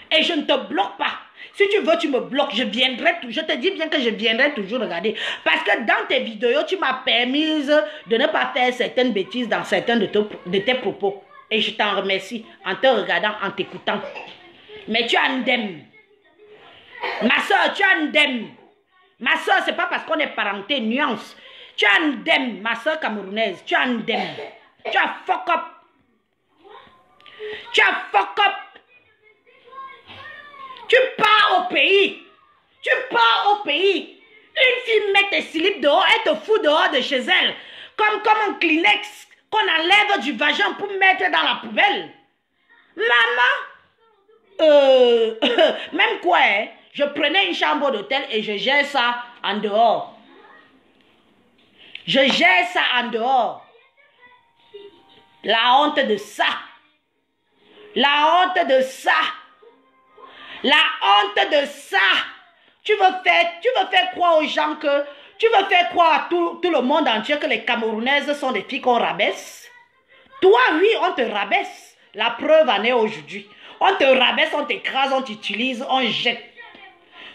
Et je ne te bloque pas. Si tu veux, tu me bloques. Je viendrai toujours. Je te dis bien que je viendrai toujours regarder. Parce que dans tes vidéos, tu m'as permis de ne pas faire certaines bêtises dans certains de tes propos. Et je t'en remercie en te regardant, en t'écoutant. Mais tu as un dème. Ma soeur, tu as un dème. Ma soeur, c'est pas parce qu'on est parenté, nuance. Tu as un dème, ma soeur camerounaise. Tu as un dème. Tu as fuck up. Tu as fuck up. Tu pars au pays. Tu pars au pays. Une fille met tes slips dehors, elle te fout dehors de chez elle. Comme un Kleenex qu'on enlève du vagin pour mettre dans la poubelle. Maman, même quoi, hein, je prenais une chambre d'hôtel et je gère ça en dehors. Je gère ça en dehors. La honte de ça. La honte de ça. La honte de ça. Tu veux faire croire aux gens que... Tu veux faire croire à tout le monde entier que les Camerounaises sont des filles qu'on rabaisse. Toi, oui, on te rabaisse. La preuve en est aujourd'hui. On te rabaisse, on t'écrase, on t'utilise, on jette.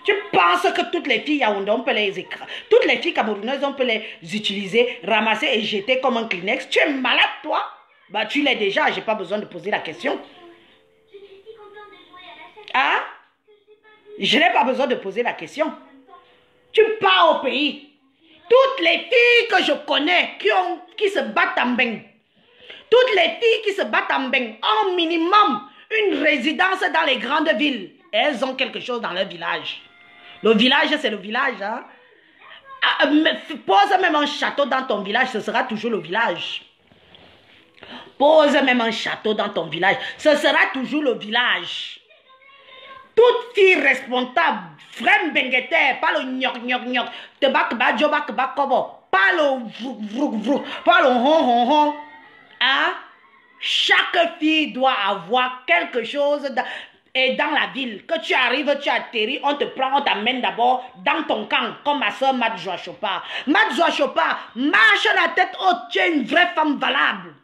Tu penses que toutes les filles yaoundé, on peut les écraser. Toutes les filles camerounaises, on peut les utiliser, ramasser et jeter comme un Kleenex. Tu es malade, toi? Bah, tu l'es déjà, j'ai pas besoin de poser la question. Hein? Je n'ai pas besoin de poser la question. Tu pars au pays. Toutes les filles que je connais qui se battent en bain. Toutes les filles qui se battent en bain ont minimum une résidence dans les grandes villes. Et elles ont quelque chose dans leur village. Le village, c'est le village. Hein? Pose même un château dans ton village, ce sera toujours le village. Pose même un château dans ton village, ce sera toujours le village. Toute fille responsable, frère bengueter, pas le gnoc, te bak badjo bak bak kobo, pas le vrou, pas le hon. Hein? Chaque fille doit avoir quelque chose et dans la ville. Que tu arrives, tu atterris, on te prend, on t'amène d'abord dans ton camp, comme ma soeur Madjoa Chopard. Madjoa Chopard, marche la tête haute, tu es une vraie femme valable.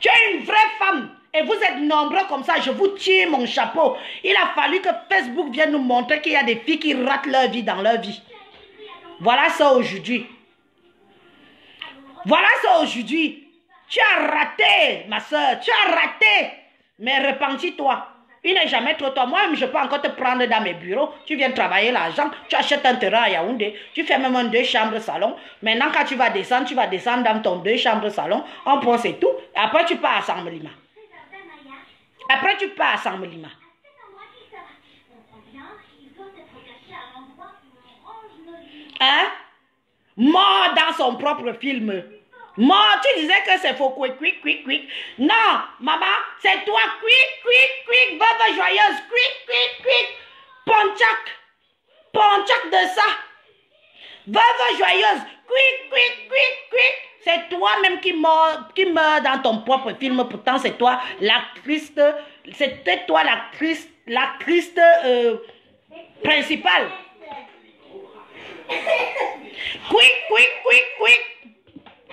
Tu es une vraie femme. Et vous êtes nombreux comme ça, je vous tire mon chapeau. Il a fallu que Facebook vienne nous montrer qu'il y a des filles qui ratent leur vie dans leur vie. Voilà ça aujourd'hui. Voilà ça aujourd'hui. Tu as raté, ma soeur, tu as raté. Mais repentis-toi. Il n'est jamais trop tôt. Moi-même, je peux encore te prendre dans mes bureaux. Tu viens travailler l'argent. Tu achètes un terrain à Yaoundé. Tu fais même un 2 chambres salon. Maintenant, quand tu vas descendre dans ton 2 chambres salon. On prend c'est tout. Après, tu pars à Sammelima. Après, tu pars à Sammelima. Hein? Mort dans son propre film. Mort, tu disais que c'est faux, quick. Non, maman, c'est toi, quick, veuve joyeuse, quick. Ponchak de ça. Veuve joyeuse, quick. C'est toi-même qui meurt dans ton propre film. Pourtant, c'est toi l'actrice, c'était toi l'actrice principale. Quick.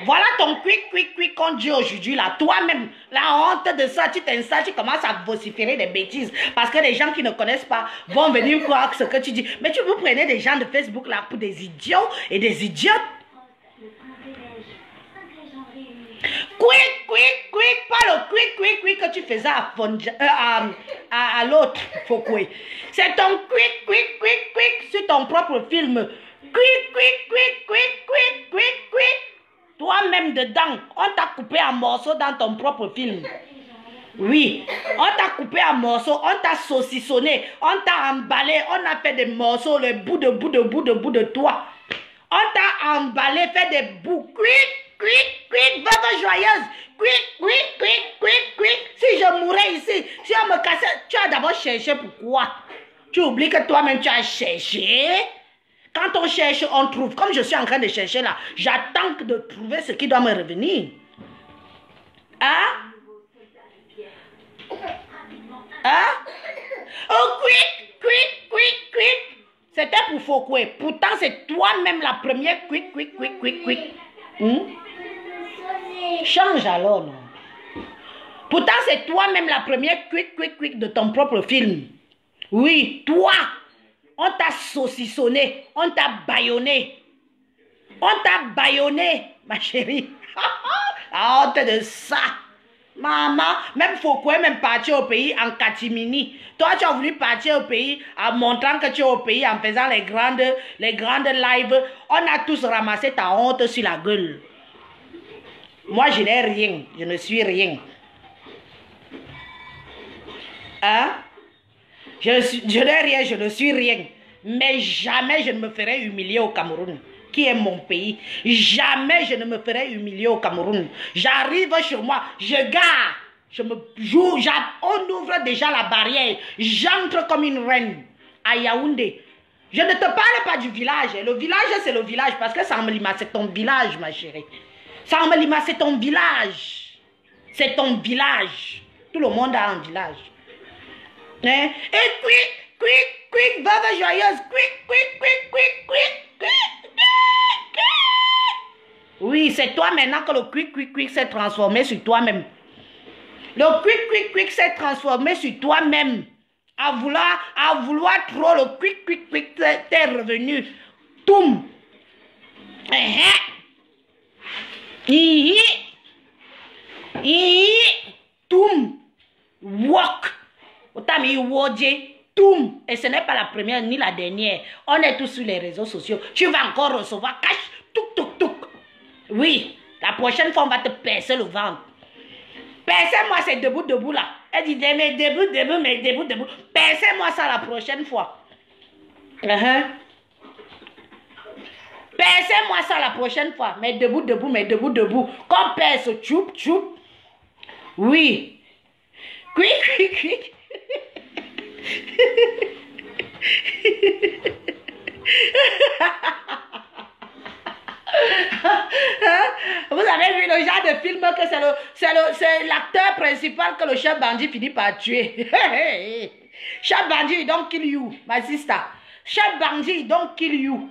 Voilà ton quick qu'on dit aujourd'hui là. Toi-même, la honte de ça, tu t'installes, tu commences à vociférer des bêtises. Parce que les gens qui ne connaissent pas vont venir croire ce que tu dis. Mais tu vous prenez des gens de Facebook là pour des idiots et des idiotes. Quick, pas le quick que tu faisais à l'autre Fokwe. C'est ton quick sur ton propre film. Quick. Toi-même dedans, on t'a coupé en morceaux dans ton propre film. Oui, on t'a coupé en morceaux, on t'a saucissonné, on t'a emballé, on a fait des morceaux, le bout de toi. On t'a emballé, fait des bouts. Quick, veuve joyeuse. Quick. Si je mourais ici, si on me cassait, tu as d'abord cherché pourquoi? Tu oublies que toi-même tu as cherché. Quand on cherche, on trouve. Comme je suis en train de chercher là, j'attends de trouver ce qui doit me revenir. Hein? Oh, quick. C'était pour Fokwe. Pourtant, c'est toi-même la première quick. Change alors, non? Pourtant, c'est toi-même la première quick de ton propre film. Oui, toi, on t'a saucissonné, on t'a bâillonné. On t'a bâillonné, ma chérie. La honte de ça. Maman, même Foucault est même parti au pays en catimini. Toi, tu as voulu partir au pays en montrant que tu es au pays, en faisant les grandes lives. On a tous ramassé ta honte sur la gueule. Moi, je n'ai rien. Je ne suis rien. Hein? Je n'ai rien, je ne suis rien. Mais jamais je ne me ferai humilier au Cameroun, qui est mon pays. Jamais je ne me ferai humilier au Cameroun. J'arrive chez moi, je gare, je me joue, on ouvre déjà la barrière. J'entre comme une reine à Yaoundé. Je ne te parle pas du village. Le village, c'est le village parce que Sambalima, c'est ton village, ma chérie. Sambalima, c'est ton village. C'est ton village. Tout le monde a un village. Hein? Et quick, veuve joyeuse, quick. Oui, c'est toi maintenant que le quick s'est transformé sur toi-même. Le quick s'est transformé sur toi-même. À vouloir trop, le quick t'est revenu. Toum. Toum. Walk. Toum. Et ce n'est pas la première ni la dernière. On est tous sur les réseaux sociaux. Tu vas encore recevoir cash. Touk. Oui. La prochaine fois, on va te percer le ventre. Percez-moi c'est debout là. Elle dit, mais debout. Percez-moi ça la prochaine fois. Percez-moi ça la prochaine fois. Mais debout. Qu'on perce, choup. Oui. Quick. Vous avez vu le genre de film que c'est l'acteur principal que le chef bandit finit par tuer. Chef bandit, don't kill you, my sister. Chef bandit, don't kill you.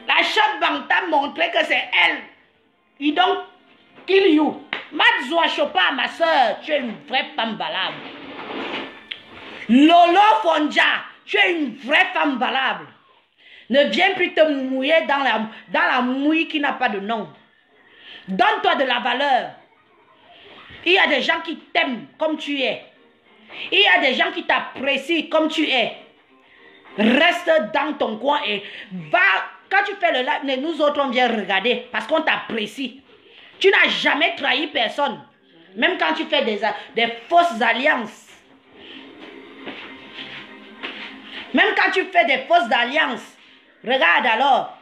La chef bandit t'a montré que c'est elle. Il don't kill you. Matzoua Chopa, ma soeur, tu es une vraie femme valable. Lolo Fonja, tu es une vraie femme valable. Ne viens plus te mouiller dans la mouille qui n'a pas de nom. Donne-toi de la valeur. Il y a des gens qui t'aiment comme tu es. Il y a des gens qui t'apprécient comme tu es. Reste dans ton coin et va. Quand tu fais le live, nous autres on vient regarder parce qu'on t'apprécie. Tu n'as jamais trahi personne. Même quand tu fais des fausses alliances. Même quand tu fais des fausses alliances. Regarde alors.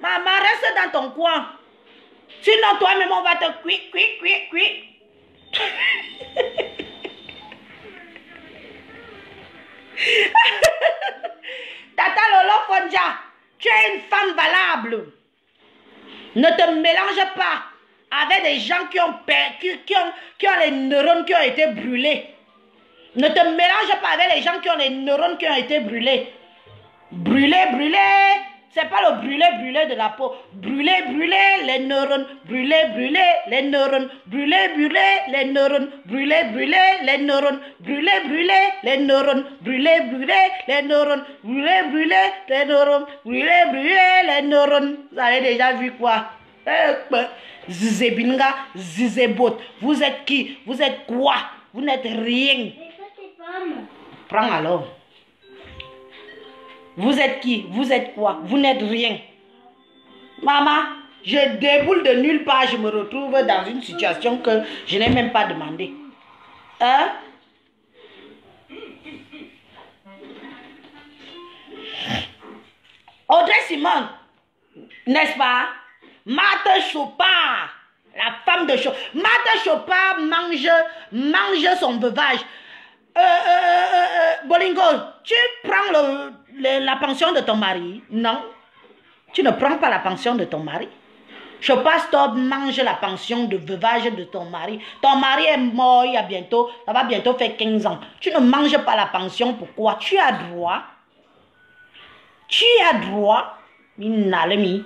Maman, reste dans ton coin. Sinon, toi-même, on va te quick. Tata Lolo Fonja, tu es une femme valable. Ne te mélange pas avec des gens qui ont les neurones qui ont été brûlés. Ne te mélange pas avec les gens qui ont les neurones qui ont été brûlés. Brûlé. C'est pas le brûlé de la peau. Brûlé, les neurones. Brûlé, les neurones. Brûlé, les neurones. Brûlé, les neurones. Brûlé, les neurones. Brûlé, les neurones. Brûlé, les neurones. Brûlé, les neurones. Vous avez déjà vu quoi? Zizebinga, Zizebot. Vous êtes qui? Vous êtes quoi? Vous n'êtes rien. Prends alors. Vous êtes qui? Vous êtes quoi? Vous n'êtes rien. Maman, je déboule de nulle part. Je me retrouve dans une situation que je n'ai même pas demandé. Hein? Audrey Simone, n'est-ce pas? Marthe Chopard, la femme de Chopard. Marthe Chopard mange son veuvage. Bolingo, tu prends la pension de ton mari? Non. Tu ne prends pas la pension de ton mari. Chopard Stop mange la pension de veuvage de ton mari. Ton mari est mort il y a bientôt, ça va bientôt faire 15 ans. Tu ne manges pas la pension, pourquoi? Tu as droit. Tu as droit. Minalemi.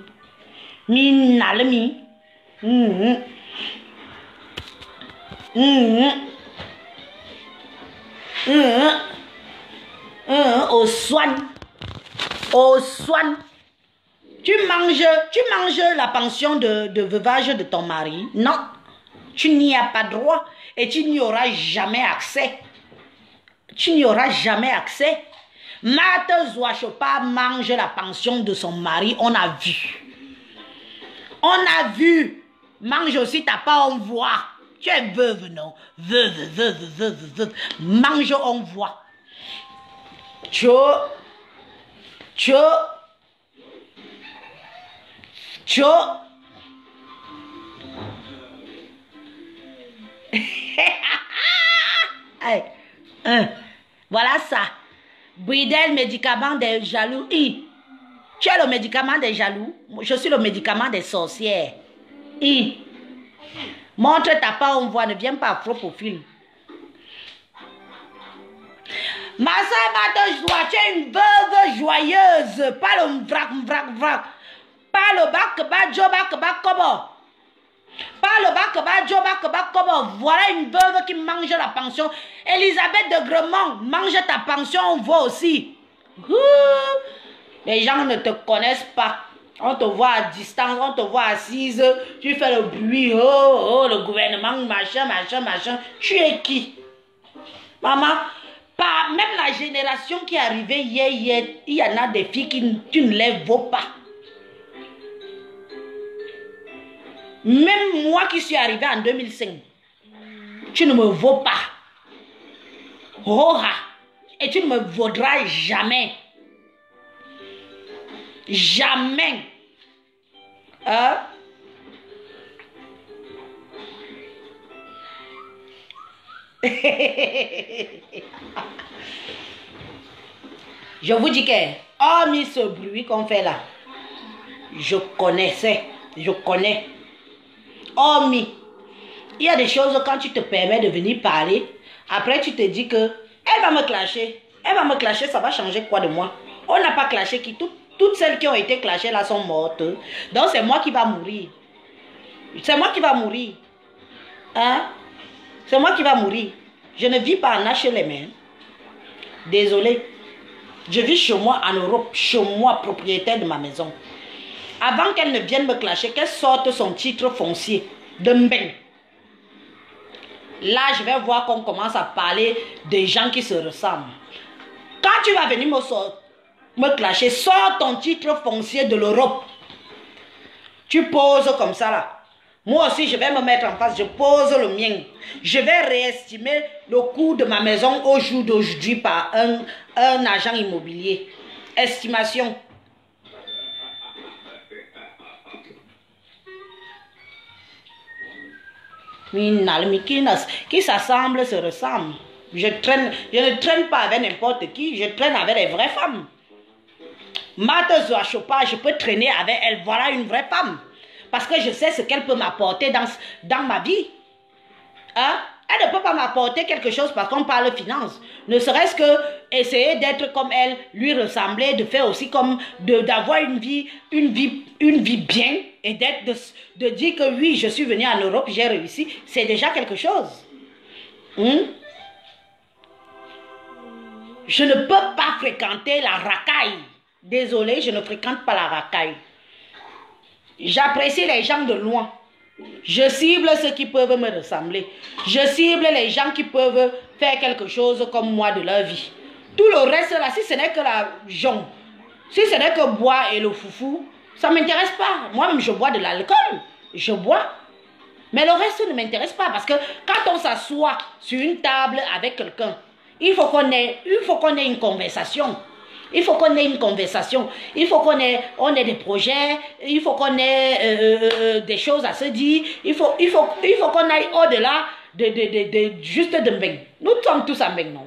Au soin. Au soin. Tu manges la pension de veuvage de ton mari? Non. Tu n'y as pas droit et tu n'y auras jamais accès. Tu n'y auras jamais accès. Marthe Zouachopa mange la pension de son mari, on a vu. On a vu. Mange aussi ta part, on voit. Tu es veuve, non? Veuve. Mange, on voit. Tcho. Voilà ça. Bridel, médicament des jaloux. Tu es le médicament des jaloux. Je suis le médicament des sorcières. Montre ta part, on voit. Ne viens pas à faux profil. Ma soeur, tu es une veuve joyeuse. Pas le vrac. Pas le bac, kobo. Pas le bac, kobo. Voilà une veuve qui mange la pension. Elisabeth de Gremont, mange ta pension, on voit aussi. Les gens ne te connaissent pas. On te voit à distance, on te voit assise. Tu fais le bruit. Oh, le gouvernement, machin. Tu es qui? Maman, même la génération qui est arrivée hier, il y en a des filles qui tu ne les vaux pas. Même moi qui suis arrivée en 2005, tu ne me vaux pas. Et tu ne me vaudras jamais. Jamais. Je vous dis que, hormis ce bruit qu'on fait là, je connais. Hormis, il y a des choses quand tu te permets de venir parler, après tu te dis que, elle va me clasher, ça va changer quoi de moi? On n'a pas clashé qui toutes celles qui ont été clashées là sont mortes. Donc c'est moi qui va mourir. C'est moi qui va mourir. C'est moi qui va mourir. Je ne vis pas en HLM. Désolé. Je vis chez moi en Europe, chez moi, propriétaire de ma maison. Avant qu'elle ne vienne me clasher, qu'elle sorte son titre foncier de Mbeng. Là, je vais voir qu'on commence à parler des gens qui se ressemblent. Quand tu vas venir me clasher, sors ton titre foncier de l'Europe. Tu poses comme ça là. Moi aussi, je vais me mettre en face, je pose le mien. Je vais réestimer le coût de ma maison au jour d'aujourd'hui par un agent immobilier. Estimation. Qui s'assemble se ressemble. Je ne traîne pas avec n'importe qui, je traîne avec les vraies femmes. Marthe Zouachopa, je peux traîner avec elle, voilà une vraie femme. Parce que je sais ce qu'elle peut m'apporter dans ma vie. Elle ne peut pas m'apporter quelque chose parce qu'on parle finance. Ne serait-ce que essayer d'être comme elle, lui ressembler, de faire aussi comme, d'avoir une vie bien et de dire que oui, je suis venue en Europe, j'ai réussi. C'est déjà quelque chose. Je ne peux pas fréquenter la racaille. Désolée, je ne fréquente pas la racaille. J'apprécie les gens de loin. Je cible ceux qui peuvent me ressembler. Je cible les gens qui peuvent faire quelque chose comme moi de leur vie. Tout le reste là, si ce n'est que la jonc, si ce n'est que boire et le foufou, ça ne m'intéresse pas. Moi-même, je bois de l'alcool. Je bois. Mais le reste ne m'intéresse pas parce que quand on s'assoit sur une table avec quelqu'un, il faut qu'on ait une conversation. Il faut qu'on ait une conversation. Il faut qu'on ait des projets. Il faut qu'on ait des choses à se dire. Il faut qu'on aille au-delà juste de Mbeng. Nous sommes tous en Mbeng, non?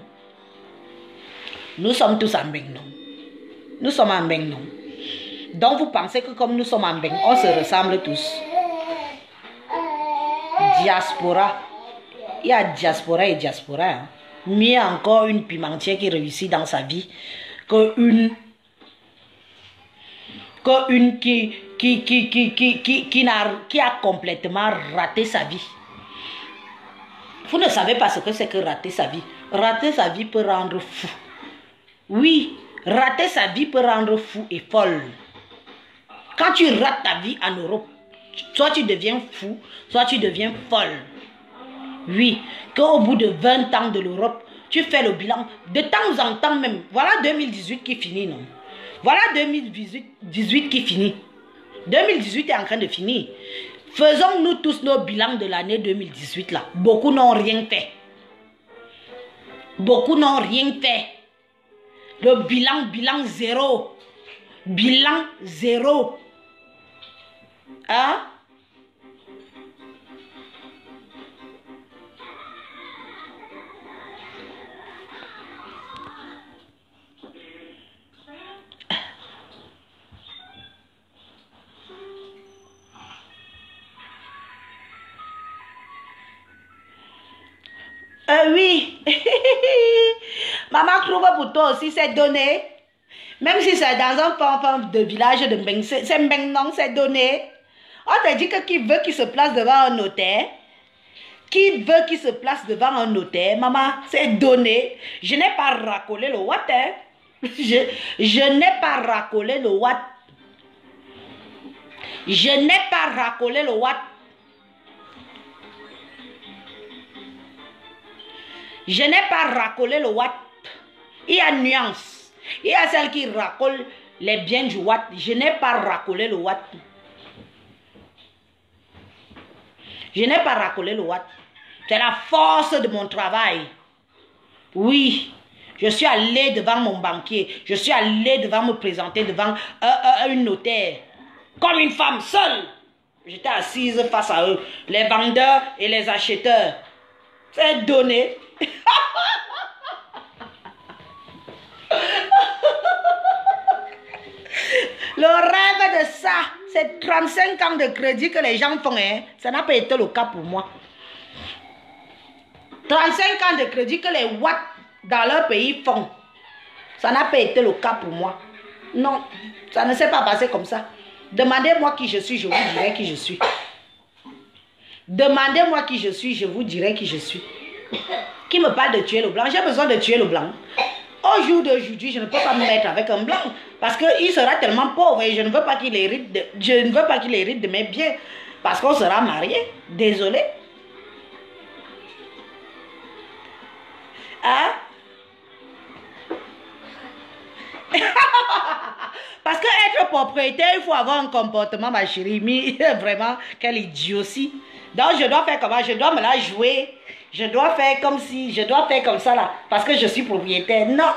Nous sommes tous en Mbeng, non? Nous sommes en Mbeng, non? Donc vous pensez que comme nous sommes en Mbeng, on se ressemble tous. Diaspora. Il y a diaspora et diaspora. Hein. Mieux encore une pimentière qui réussit dans sa vie qu'une qui a complètement raté sa vie. Vous ne savez pas ce que c'est que rater sa vie. rater sa vie peut rendre fou. Oui, rater sa vie peut rendre fou et folle. Quand tu rates ta vie en Europe, soit tu deviens fou, soit tu deviens folle. Oui, qu'au bout de 20 ans de l'Europe, tu fais le bilan. De temps en temps même, voilà 2018 qui finit, non? Voilà 2018 qui finit. 2018 est en train de finir. Faisons-nous tous nos bilans de l'année 2018 là. Beaucoup n'ont rien fait. Beaucoup n'ont rien fait. Le bilan zéro. Bilan zéro. Hein? Oui. Maman trouve pour toi aussi cette donnée. Même si c'est dans un enfant de village de Mbeng, c'est Mbeng non, c'est donné. On te dit que qui veut qu'il se place devant un notaire, qui veut qu'il se place devant un notaire, maman, c'est donné. Je n'ai pas racolé le watt. Hein. Je n'ai pas racolé le watt. Je n'ai pas racolé le watt. Je n'ai pas racolé le watt. Il y a nuance. Il y a celle qui racole les biens du watt. Je n'ai pas racolé le watt. Je n'ai pas racolé le watt. C'est la force de mon travail. Oui. Je suis allé devant mon banquier. Je suis allé devant me présenter devant un notaire. Comme une femme seule. J'étais assise face à eux. Les vendeurs et les acheteurs. C'est donné. Le rêve de ça, c'est 35 ans de crédit que les gens font. Hein. Ça n'a pas été le cas pour moi. 35 ans de crédit que les watts dans leur pays font. Ça n'a pas été le cas pour moi. Non, ça ne s'est pas passé comme ça. Demandez-moi qui je suis, je vous dirai qui je suis. Demandez-moi qui je suis, je vous dirai qui je suis. Qui me parle de tuer le blanc? J'ai besoin de tuer le blanc. Au jour d'aujourd'hui, je ne peux pas me mettre avec un blanc parce qu'il sera tellement pauvre et je ne veux pas qu'il hérite de mes biens parce qu'on sera mariés. Désolé. Hein? Parce que être propriétaire, il faut avoir un comportement, ma chérie. Mais vraiment, quel idiotie. Donc, je dois faire comment? Je dois me la jouer. Je dois faire comme si, je dois faire comme ça là, parce que je suis propriétaire. Non.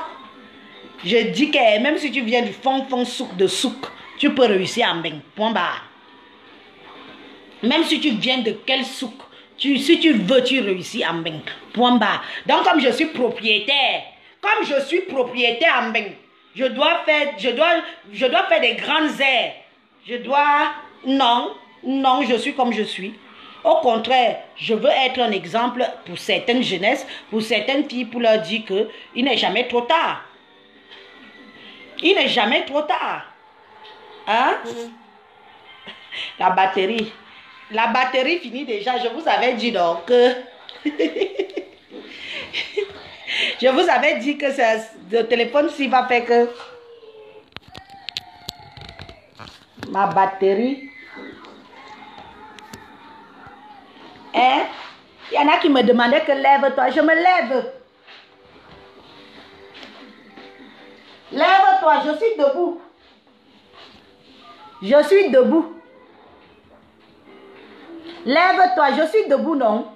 Je dis que même si tu viens du fond souk de souk, tu peux réussir en Mbeng. Point barre. Même si tu viens de quel souk, si tu veux, tu réussis en Mbeng. Point barre. Donc comme je suis propriétaire en Mbeng, je dois faire des grandes airs. Non, je suis comme je suis. Au contraire, je veux être un exemple pour certaines jeunesses, pour certaines filles, pour leur dire qu'il n'est jamais trop tard. Il n'est jamais trop tard. Hein? La batterie finit déjà. Je vous avais dit donc que... Je vous avais dit que le téléphone-ci va faire que... Ma batterie... Hein? Il y en a qui me demandaient que lève-toi. Je me lève. Lève-toi, je suis debout. Je suis debout. Lève-toi, je suis debout, non?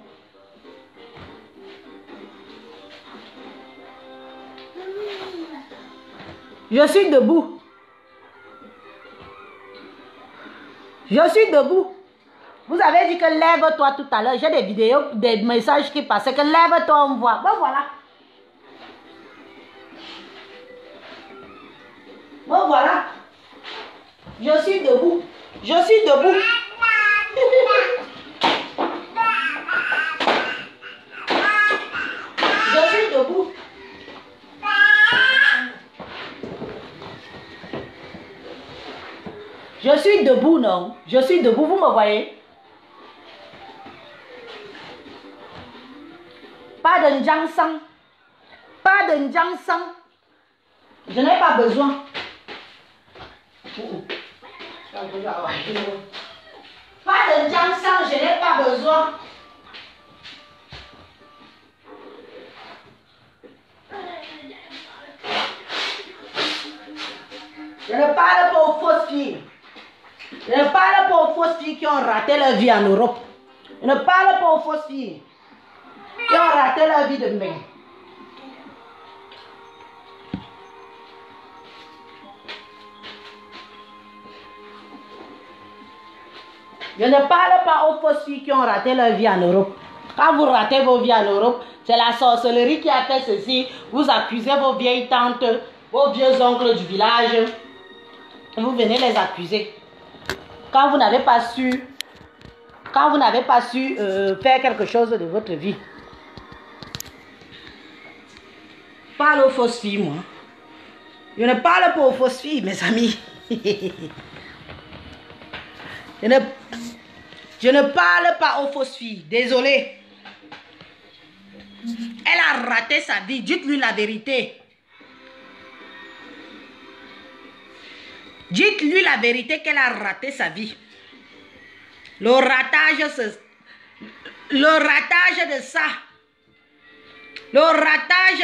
Je suis debout. Je suis debout. Vous avez dit que lève-toi tout à l'heure. J'ai des vidéos, des messages qui passaient que lève-toi, on voit. Bon, voilà. Bon, voilà. Je suis debout. Je suis debout. Je suis debout. Je suis debout, non? Je suis debout, vous me voyez? Pas de Njangsang. pas de Njangsang. Je n'ai pas besoin. Pas de Njangsang, je n'ai pas besoin. Je ne parle pas aux fausses filles. Je ne parle pas aux fausses filles qui ont raté leur vie en Europe. Je ne parle pas aux fausses filles qui ont raté leur vie de mec. Je ne parle pas aux fausses filles qui ont raté leur vie en Europe. Quand vous ratez vos vies en Europe, c'est la sorcellerie qui a fait ceci. Vous accusez vos vieilles tantes, vos vieux oncles du village. Vous venez les accuser. Quand vous n'avez pas su, faire quelque chose de votre vie. Parle aux fausses filles, moi. Je ne parle pas aux fausses filles, mes amis. Je ne parle pas aux fausses filles. Désolée. Elle a raté sa vie. Dites-lui la vérité. Dites-lui la vérité qu'elle a raté sa vie. Le ratage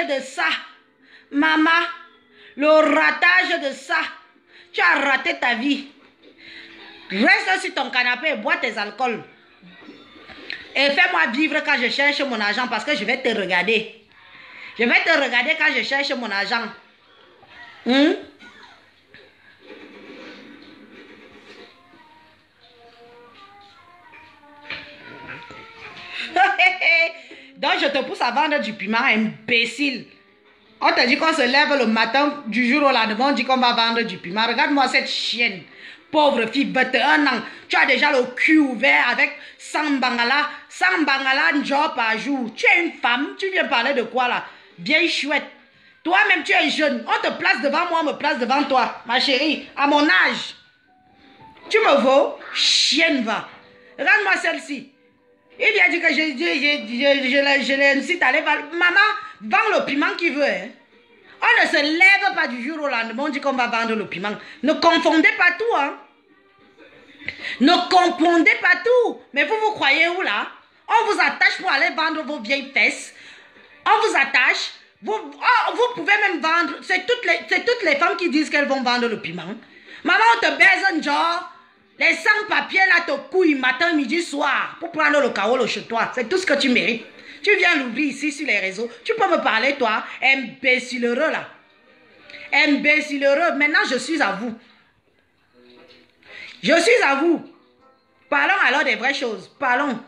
de ça. Maman, le ratage de ça. Tu as raté ta vie. Reste sur ton canapé et bois tes alcools. Et fais-moi vivre quand je cherche mon argent parce que je vais te regarder. Je vais te regarder quand je cherche mon argent. Donc je te pousse à vendre du piment, imbécile. On te dit qu'on se lève le matin du jour au lendemain, on dit qu'on va vendre du piment. Regarde-moi cette chienne. Pauvre fille, 21 ans. Tu as déjà le cul ouvert avec 100 bangala. 100 bangala, un job par jour. Tu es une femme. Tu viens parler de quoi là? Bien chouette. Toi-même, tu es jeune. On te place devant moi, on me place devant toi. Ma chérie, à mon âge. Tu me vaux? Chienne va. Regarde-moi celle-ci. Il vient dire que je l'incite à aller vendre. Maman, vends le piment qu'il veut. Hein. On ne se lève pas du jour au lendemain, on dit qu'on va vendre le piment. Ne confondez pas tout, hein. Ne confondez pas tout. Mais vous croyez où, là? On vous attache pour aller vendre vos vieilles fesses. On vous attache. Vous pouvez même vendre. C'est toutes les femmes qui disent qu'elles vont vendre le piment. Maman, on te baise un genre. Les sans-papiers, là, te couillent matin, midi, soir. Pour prendre le carreau chez toi. C'est tout ce que tu mérites. Tu viens l'ouvrir ici sur les réseaux. Tu peux me parler, toi, imbécilheureux, là. Imbécilheureux. Maintenant, je suis à vous. Je suis à vous. Parlons alors des vraies choses. Parlons.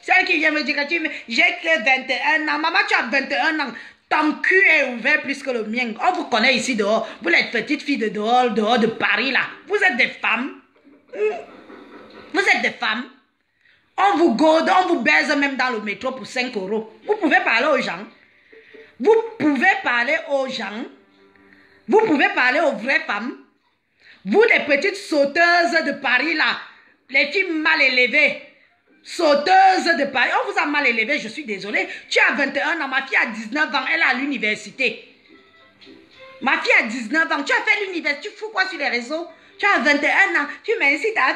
Celle qui vient me dire que j'ai que 21 ans. Maman, tu as 21 ans. Ton cul est ouvert plus que le mien. On vous connaît ici dehors. Vous êtes petites filles de dehors de Paris, là. Vous êtes des femmes. Vous êtes des femmes. On vous gode, on vous baise même dans le métro pour 5 €. Vous pouvez parler aux gens. Vous pouvez parler aux gens. Vous pouvez parler aux vraies femmes. Vous, les petites sauteuses de Paris, là. Les filles mal élevées. Sauteuses de Paris. On vous a mal élevé, je suis désolée. Tu as 21 ans, ma fille a 19 ans, elle est à l'université. Ma fille a 19 ans, tu as fait l'université, tu fous quoi sur les réseaux? Tu as 21 ans, tu m'incites à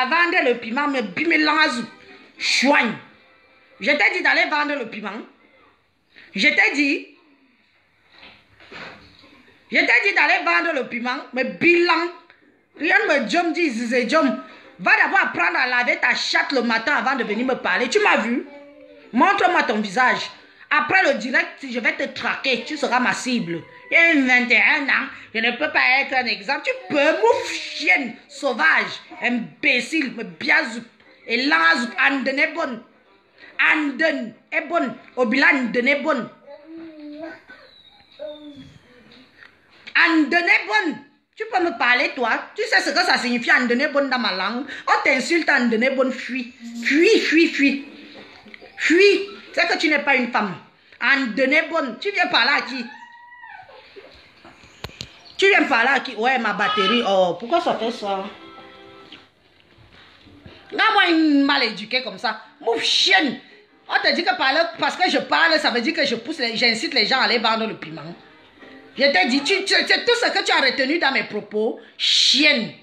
vendre le piment, mais bimelanzou, chouigne. Je t'ai dit d'aller vendre le piment. Je t'ai dit d'aller vendre le piment, mais bilan. Rien ne me jom dit, zizé jom. Va d'abord apprendre à laver ta chatte le matin avant de venir me parler. Tu m'as vu? Montre-moi ton visage. Après le direct, je vais te traquer. Tu seras ma cible. Il y a 21 ans. Je ne peux pas être un exemple. Tu peux, mouf, chienne, sauvage, imbécile, me biazou. Et l'anazou, anden est bonne. Anden est bonne. Obila, anden est bonne. Anden est bonne. Tu peux me parler, toi? Tu sais ce que ça signifie anden est bonne dans ma langue? On t'insulte, anden est bonne, fuis. Fuis, fuis, fuis. Fuis. C'est que tu n'es pas une femme. Anden est bonne. Tu viens parler à qui? Tu viens parler à qui? Ouais, ma batterie. Oh, pourquoi ça fait ça? Là, moi, une mal éduquée comme ça. Mouf chienne. On te dit que parce que je parle, ça veut dire que j'incite les gens à aller vendre le piment. Je t'ai dit, c'est tout ce que tu as retenu dans mes propos, chienne.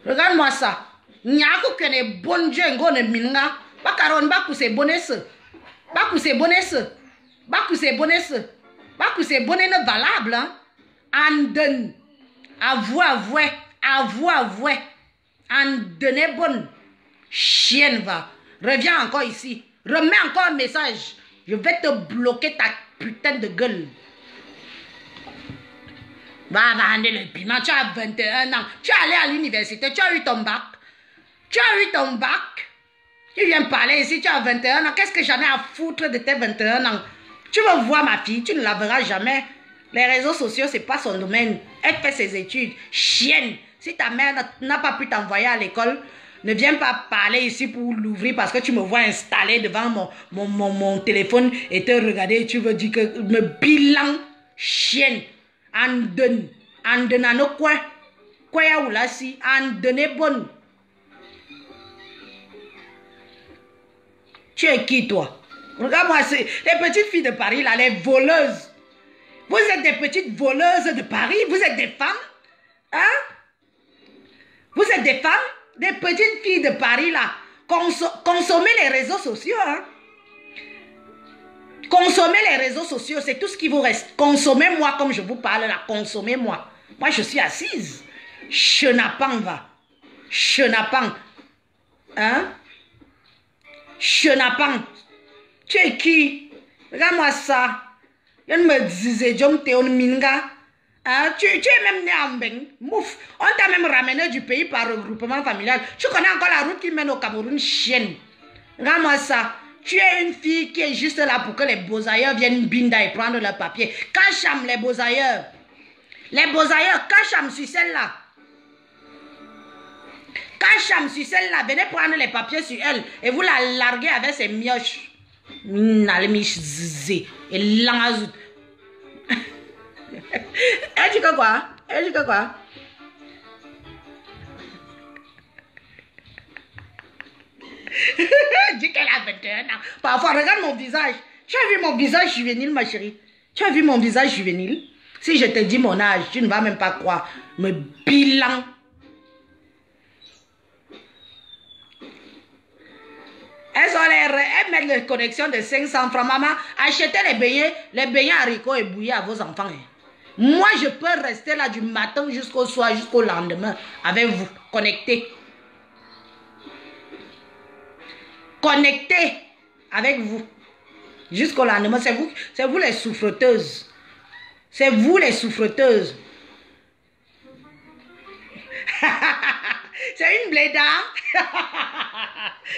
Regarde-moi ça. Nyako kene bonje ngone minga. Bakaron baku se bonesse. Baku se bonesse. Baku se bonesse. Baku se bonne valable. Anden. Avoué. Anden bonne. Chienne va. Reviens encore ici. Remets encore un message. Je vais te bloquer ta putain de gueule. Va vendre le piment. Tu as 21 ans. Tu es allé à l'université. Tu as eu ton bac. Tu viens parler ici. Tu as 21 ans. Qu'est-ce que j'en ai à foutre de tes 21 ans? Tu veux voir ma fille. Tu ne la verras jamais. Les réseaux sociaux, ce n'est pas son domaine. Elle fait ses études. Chienne. Si ta mère n'a pas pu t'envoyer à l'école, ne viens pas parler ici pour l'ouvrir parce que tu me vois installé devant mon téléphone et te regarder. Tu veux dire que me bilan chienne. Anden à nos coins. Quoi ya ou là si. Anden est bonne. Tu es qui toi? Regarde-moi, les petites filles de Paris là, les voleuses. Vous êtes des petites voleuses de Paris. Vous êtes des femmes. Hein? Vous êtes des femmes. Des petites filles de Paris là. Consommez les réseaux sociaux. Hein? Consommez les réseaux sociaux. C'est tout ce qui vous reste. Consommez-moi comme je vous parle là. Consommez-moi. Moi je suis assise. Chenapan va. Chenapan. Hein? Chenapan. Tu es qui? Regarde-moi ça. Je ne me disais, John Théon Minga. Hein? Tu es même né en Mbeng. Mouf. On t'a même ramené du pays par regroupement familial. Tu connais encore la route qui mène au Cameroun, chienne. Regarde-moi ça. Tu es une fille qui est juste là pour que les beaux-ailleurs viennent binda et prendre leur papier. Cacham les beaux-ailleurs. Les beaux-ailleurs, cacham sur celle-là. Cacham sur celle-là. Venez prendre les papiers sur elle. Et vous la larguez avec ses mioches. Et l'angazout. Elle dit que quoi? Elle dit que quoi? Elle dit qu'elle a 21 ans. Parfois, regarde mon visage. Tu as vu mon visage juvénile, ma chérie? Tu as vu mon visage juvénile? Si je te dis mon âge, tu ne vas même pas croire. Me bilan. Elles mettent les connexions de 500 francs. Maman, achetez les beignets haricots et bouillis à vos enfants. Hein. Moi, je peux rester là du matin jusqu'au soir, jusqu'au lendemain, avec vous, connecté. Connecté avec vous, jusqu'au lendemain. C'est vous les souffreteuses. C'est vous les souffreteuses. C'est une bléda.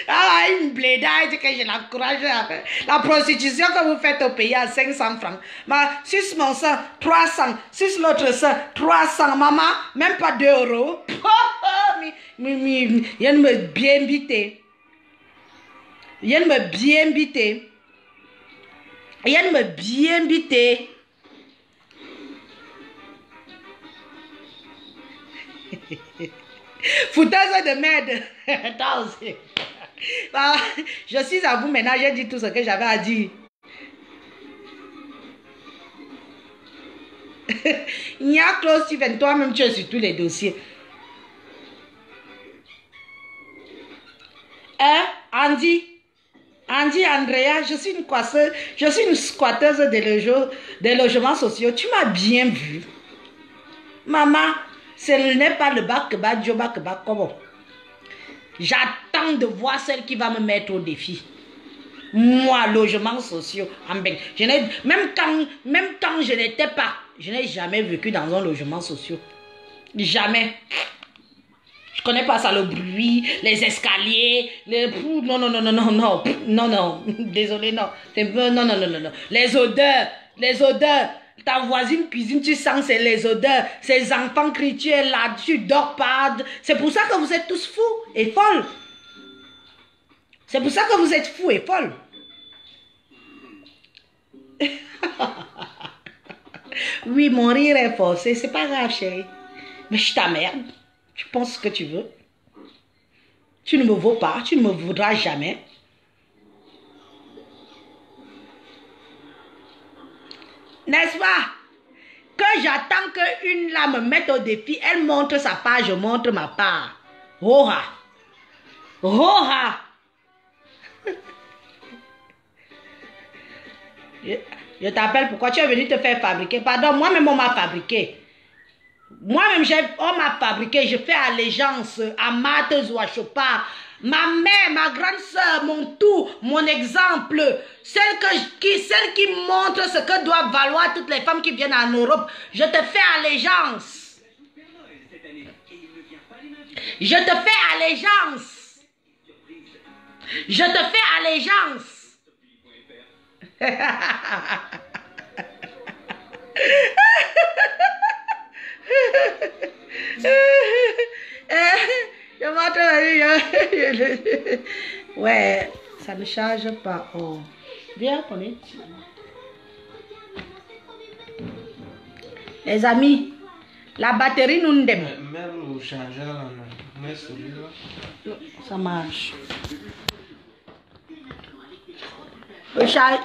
Ah, une bléda, c'est que je l'encourage à faire. La prostitution que vous faites au pays à 500 francs. Suce mon sang, 300. Suce l'autre sang, 300. Maman, même pas 2 euros. Il y a me bien bité. Il y a me bien bité. Il y a me bien bité. Fouteuse de merde. Je suis à vous maintenant, j'ai dit tout ce que j'avais à dire. Il y a Claude Steven, toi-même tu es sur tous les dossiers. Hein, Andy, Andrea, je suis une squatteuse des logements sociaux. Tu m'as bien vu. Maman, ce n'est pas le bac, comment? J'attends de voir celle qui va me mettre au défi. Moi, logements sociaux, en Belgique. Même quand je n'étais pas, je n'ai jamais vécu dans un logement social. Jamais. Je connais pas ça, le bruit, les escaliers, non. Désolé, non. Non. Les odeurs. Ta voisine cuisine, tu sens c'est les odeurs. Ces enfants crient, tu es là, tu dors pas. C'est pour ça que vous êtes tous fous et folles. C'est pour ça que vous êtes fous et folles. Oui, mon rire est forcé. C'est pas grave, chérie. Mais je t'emmerde. Tu penses ce que tu veux. Tu ne me vaux pas. Tu ne me voudras jamais. N'est-ce pas? Que j'attends qu'une là me mette au défi, elle montre sa part, je montre ma part. Roha. Roha. Je t'appelle pourquoi tu es venu te faire fabriquer. Pardon, moi-même on m'a fabriqué. Moi-même on m'a fabriqué. Je fais allégeance à Marthe Zouachopa. Ma mère, ma grande soeur, mon tout, mon exemple. Celle qui montre ce que doivent valoir toutes les femmes qui viennent en Europe. Je te fais allégeance. Je te fais allégeance. Je te fais allégeance. Je montre ouais, ça ne charge pas. Oh. Viens, on est. Les amis, la batterie nous démonte. Même le chargeur, là, mais celui-là. Ça marche.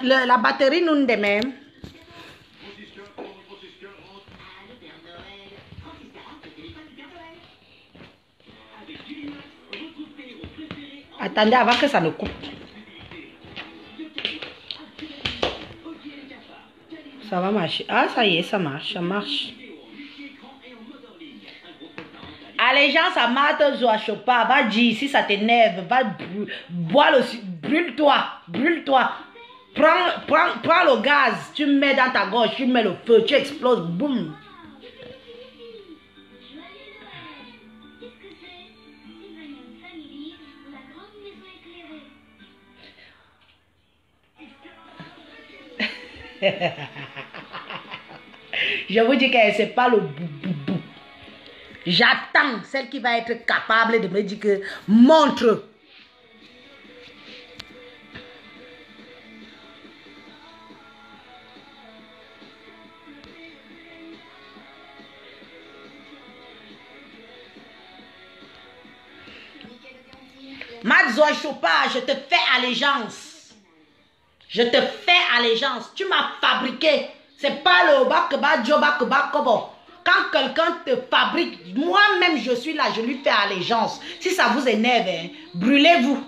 La batterie nous démonte. Attendez avant que ça ne coupe. Ça va marcher. Ah, ça y est, ça marche, ça marche. Allégeance à Marthe Zouachopa, va dire si ça t'énerve, va boire le... Brûle-toi, brûle-toi. Prends le gaz, tu mets dans ta gorge, tu mets le feu, tu exploses, boum. Je vous dis que c'est pas le bou. J'attends celle qui va être capable de me dire que montre. Madzo Chopa, je te fais allégeance. Je te fais allégeance. Tu m'as fabriqué. C'est pas le bakba jobakba kobo. Quand quelqu'un te fabrique, moi-même je suis là, je lui fais allégeance. Si ça vous énerve, hein, brûlez-vous.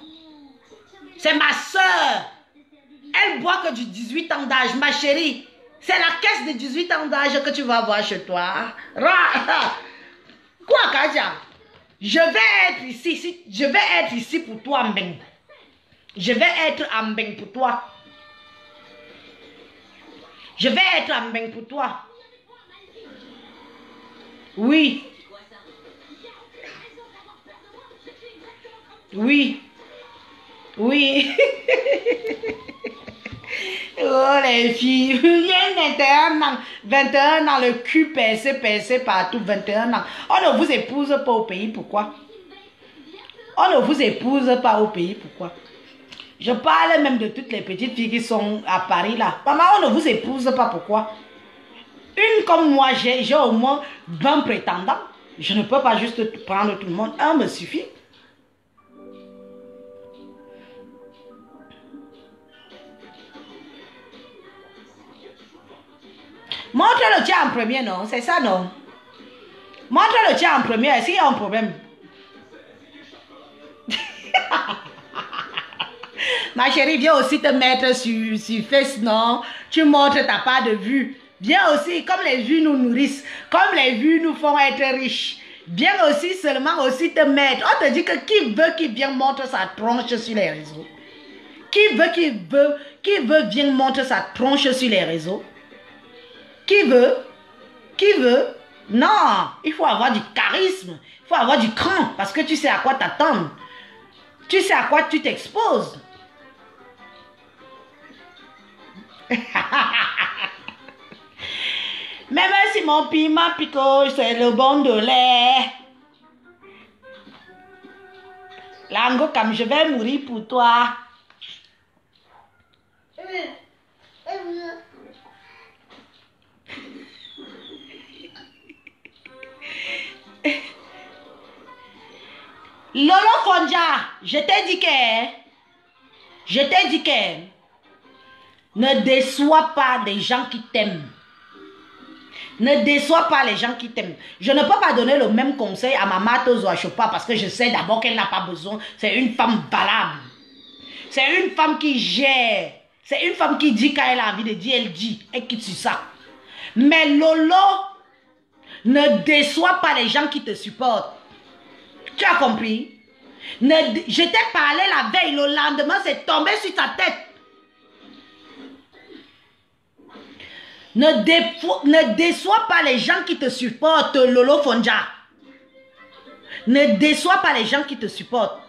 C'est ma soeur. Elle boit que du 18 ans d'âge, ma chérie. C'est la caisse de 18 ans d'âge que tu vas voir chez toi. Quoi, Kaja? Je vais être ici. Je vais être ici pour toi, Mbeng. Je vais être en Mbeng pour toi. Je vais être en Mbeng pour toi. Oui. Oui. Oui. Oh les filles. Il y a 21 ans, le cul percé partout, 21 ans. On ne vous épouse pas au pays, pourquoi? On ne vous épouse pas au pays, pourquoi? Je parle même de toutes les petites filles qui sont à Paris là. Maman, on ne vous épouse pas, pourquoi? Une comme moi, j'ai au moins 20 prétendants. Je ne peux pas juste prendre tout le monde. Un me suffit. Montre le tien en premier, non? C'est ça, non? Montre le tien en premier. Est-ce qu'il y a un problème? Ma chérie, viens aussi te mettre sur Face, non? Tu montres ta part de vue. Viens aussi, comme les vues nous nourrissent, comme les vues nous font être riches. Viens aussi seulement aussi te mettre. On te dit que qui veut qui vient montre sa tronche sur les réseaux. Qui veut vient montre sa tronche sur les réseaux. Qui veut? Qui veut? Non, il faut avoir du charisme. Il faut avoir du cran parce que tu sais à quoi t'attendre. Tu sais à quoi tu t'exposes. Même si mon piment pico, c'est le bon de lait. Lango, comme je vais mourir pour toi. Lolo Fonja, je t'ai dit que ne déçois pas des gens qui t'aiment. Ne déçois pas les gens qui t'aiment. Je ne peux pas donner le même conseil à Mama Tozo Chopa parce que je sais d'abord qu'elle n'a pas besoin. C'est une femme valable. C'est une femme qui gère. C'est une femme qui dit quand elle a envie de dire, elle dit. Elle quitte sur ça. Mais Lolo, ne déçois pas les gens qui te supportent. Tu as compris? Je t'ai parlé la veille, le lendemain, c'est tombé sur ta tête. Ne déçois pas les gens qui te supportent, Lolo Fonja. Ne déçois pas les gens qui te supportent.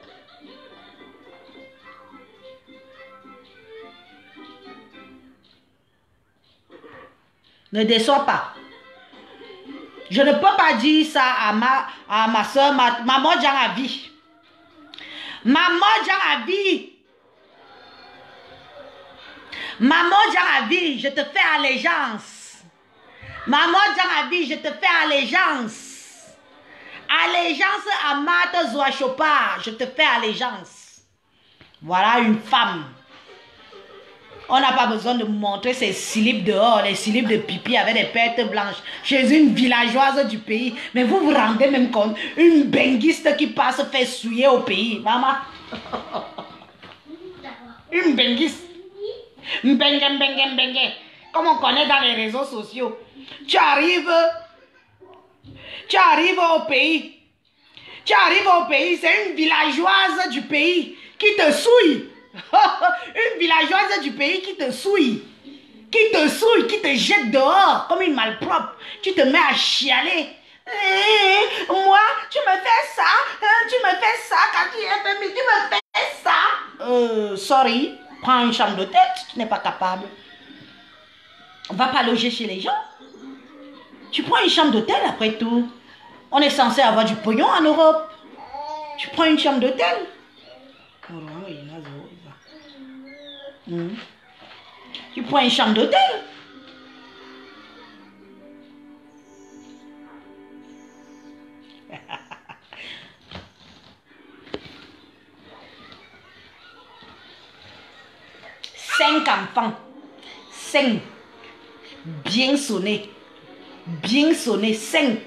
Ne déçois pas. Je ne peux pas dire ça à ma soeur, maman Djanavi. Maman Djanavi. Maman Djanavi, je te fais allégeance. Maman Djanavi, je te fais allégeance. Allégeance à Mata Zouachopa, je te fais allégeance. Voilà une femme. On n'a pas besoin de montrer ses slips dehors, les slips de pipi avec des pertes blanches chez une villageoise du pays. Mais vous vous rendez même compte, une benguiste qui passe fait souiller au pays. Maman. Une benguiste. Mbengue. Comme on connaît dans les réseaux sociaux. Tu arrives au pays. C'est une villageoise du pays qui te souille. Une villageoise du pays qui te souille, qui te jette dehors comme une malpropre. Tu te mets à chialer. Moi, tu me fais ça, quand tu es famille, tu me fais ça. Sorry, prends une chambre d'hôtel, tu n'es pas capable. On va pas loger chez les gens. Tu prends une chambre d'hôtel après tout. On est censé avoir du pognon en Europe. Tu prends une chambre d'hôtel. Tu prends une chambre d'hôtel. Cinq enfants. 5. Bien sonné. 5.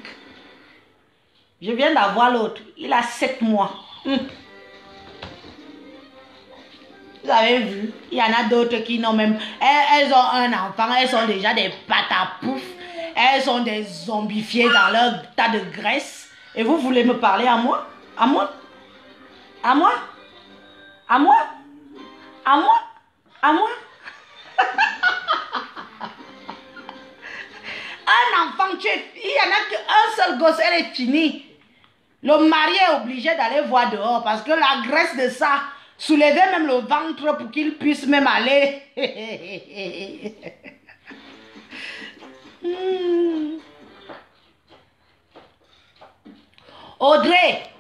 Je viens d'avoir l'autre. Il a 7 mois. Vous avez vu, il y en a d'autres qui n'ont même... Elles ont un enfant, elles sont déjà des patapouf. Elles sont des zombifiées dans leur tas de graisse. Et vous voulez me parler à moi? À moi? À moi? À moi? À moi? À moi? Un enfant, il y en a qu'un seul gosse, elle est finie. Le mari est obligé d'aller voir dehors parce que la graisse de ça... Soulevez même le ventre pour qu'il puisse même aller. Audrey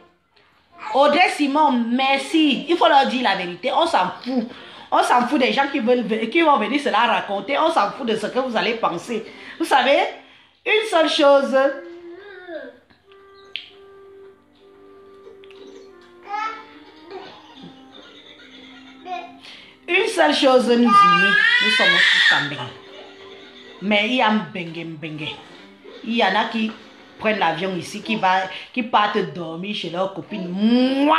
Simon, merci. Il faut leur dire la vérité. On s'en fout. On s'en fout des gens qui vont venir se la raconter. On s'en fout de ce que vous allez penser. Vous savez, une seule chose... Une seule chose nous unit, nous sommes tous en bengue. Mais il y a un bengue. Il y en a qui prennent l'avion ici, qui partent dormir chez leurs copines. Moi,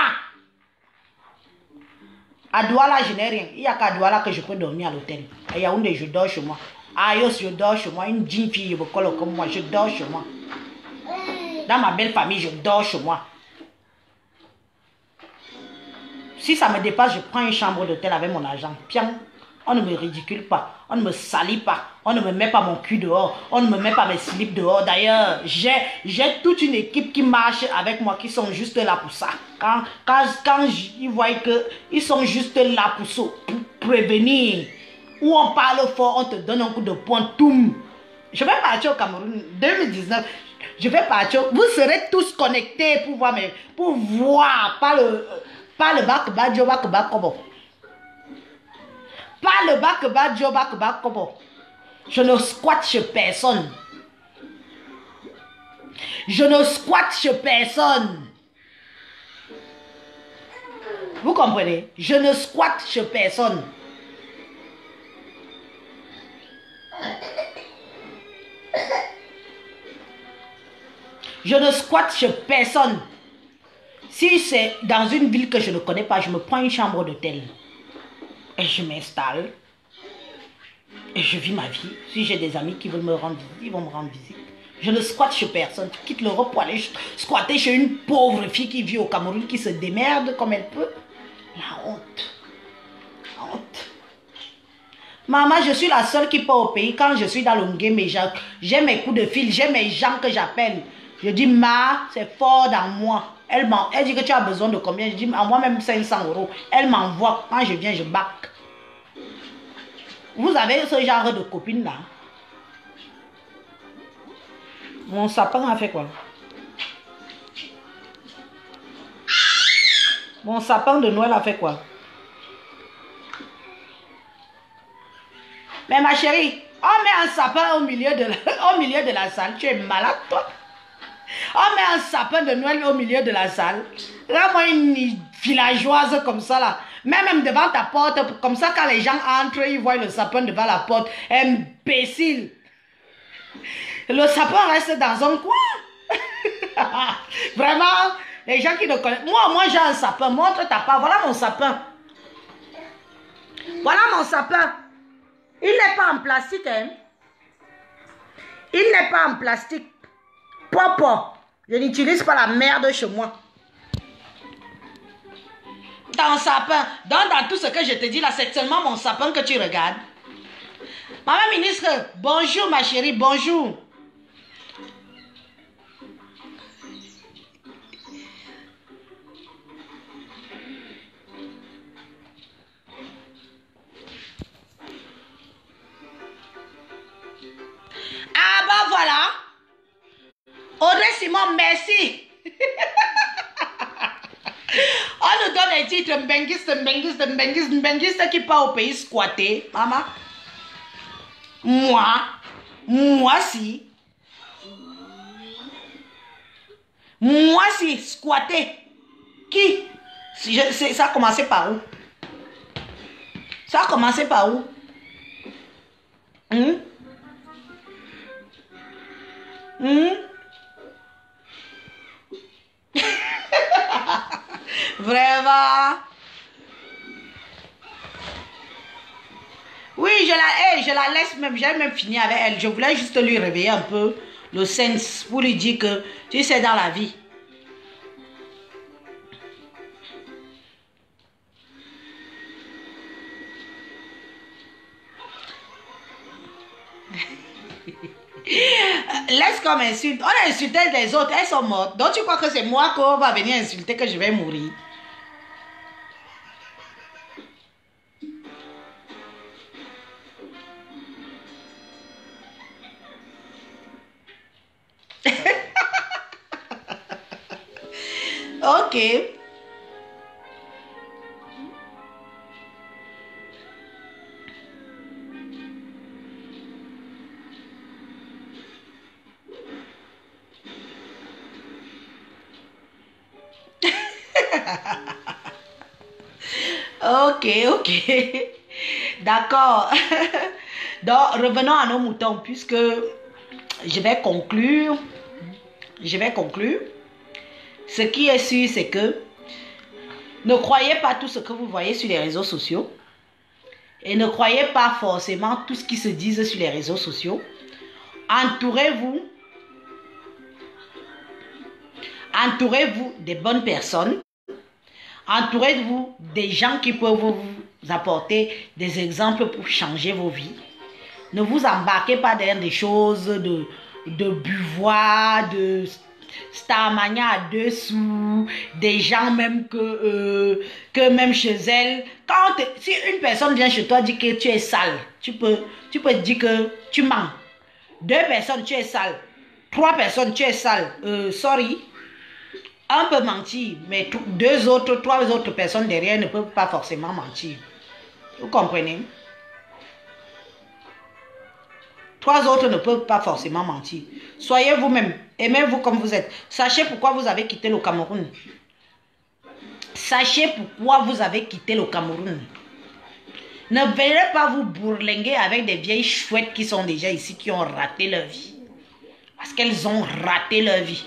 à Douala, je n'ai rien. Il n'y a qu'à Douala que je peux dormir à l'hôtel. À Yaoundé, je dors chez moi. À Ayos, je dors chez moi. Une jeune fille comme moi, je dors chez moi. Dans ma belle famille, je dors chez moi. Si ça me dépasse, je prends une chambre d'hôtel avec mon argent. Pian, on ne me ridicule pas. On ne me salit pas. On ne me met pas mon cul dehors. On ne me met pas mes slips dehors. D'ailleurs, j'ai toute une équipe qui marche avec moi, qui sont juste là pour ça. Quand ils voient qu'ils sont juste là pour prévenir. Où on parle fort, on te donne un coup de poing. Toum. Je vais partir au Cameroun 2019. Je vais partir. Vous serez tous connectés pour voir, pas le bac badjo bac kobo. Pas le bac badjo bac kobo. Je ne squatte chez personne. Je ne squatte chez personne. Vous comprenez? Je ne squatte chez personne. Je ne squatte chez personne. Si c'est dans une ville que je ne connais pas, je me prends une chambre d'hôtel. Et je m'installe. Et je vis ma vie. Si j'ai des amis qui veulent me rendre visite, ils vont me rendre visite. Je ne squatte chez personne. Tu quittes l'Europe pour aller squatter chez une pauvre fille qui vit au Cameroun, qui se démerde comme elle peut. La honte. La honte. Maman, je suis la seule qui part au pays. Quand je suis dans le game, j'ai mes coups de fil, j'ai mes gens que j'appelle. Je dis, ma, c'est fort dans moi. Elle dit que tu as besoin de combien? Je dis, à moi même 500 €. Elle m'envoie. Quand je viens, je bac. Vous avez ce genre de copine là? Mon sapin a fait quoi? Mon sapin de Noël a fait quoi? Mais ma chérie, on met un sapin au milieu de la salle. Tu es malade, toi? On met un sapin de Noël au milieu de la salle. Là, moi, une villageoise comme ça, là. Même devant ta porte, comme ça, quand les gens entrent, ils voient le sapin devant la porte. Imbécile. Le sapin reste dans un coin. Vraiment, les gens qui ne connaissent... Moi, j'ai un sapin. Montre ta part. Voilà mon sapin. Voilà mon sapin. Il n'est pas en plastique, hein. Il n'est pas en plastique. Papa, je n'utilise pas la merde chez moi. Ton sapin, dans tout ce que je te dis là, c'est seulement mon sapin que tu regardes. Maman ministre, bonjour ma chérie, bonjour. Ah bah voilà. Audrey Simon, merci. On nous donne un titre Mbengiste qui part au pays squatter. Maman. Moi si squatter. Qui? Ça a commencé par où? Ça a commencé par où? Vraiment. Oui, je la laisse même. J'ai même fini avec elle. Je voulais juste lui réveiller un peu le sens pour lui dire que tu sais dans la vie. Laisse comme insulte. On a insulté les autres, elles sont mortes. Donc tu crois que c'est moi qu'on va venir insulter que je vais mourir? Ok. Ok. D'accord. Donc, revenons à nos moutons, puisque je vais conclure. Ce qui est sûr, c'est que ne croyez pas tout ce que vous voyez sur les réseaux sociaux. Et ne croyez pas forcément tout ce qui se dit sur les réseaux sociaux. Entourez-vous des bonnes personnes. Entourez-vous des gens qui peuvent vous apporter des exemples pour changer vos vies. Ne vous embarquez pas dans des choses de buvois, de starmania à 2 sous, des gens même que même chez elle. Si une personne vient chez toi et dit que tu es sale, tu peux dire que tu mens. 2 personnes, tu es sale. 3 personnes, tu es sale. Sorry. Un peut mentir, mais 3 autres personnes derrière ne peuvent pas forcément mentir. Vous comprenez? 3 autres ne peuvent pas forcément mentir. Soyez vous-même. Aimez-vous comme vous êtes. Sachez pourquoi vous avez quitté le Cameroun. Sachez pourquoi vous avez quitté le Cameroun. Ne venez pas vous bourlinguer avec des vieilles chouettes qui sont déjà ici, qui ont raté leur vie. Parce qu'elles ont raté leur vie.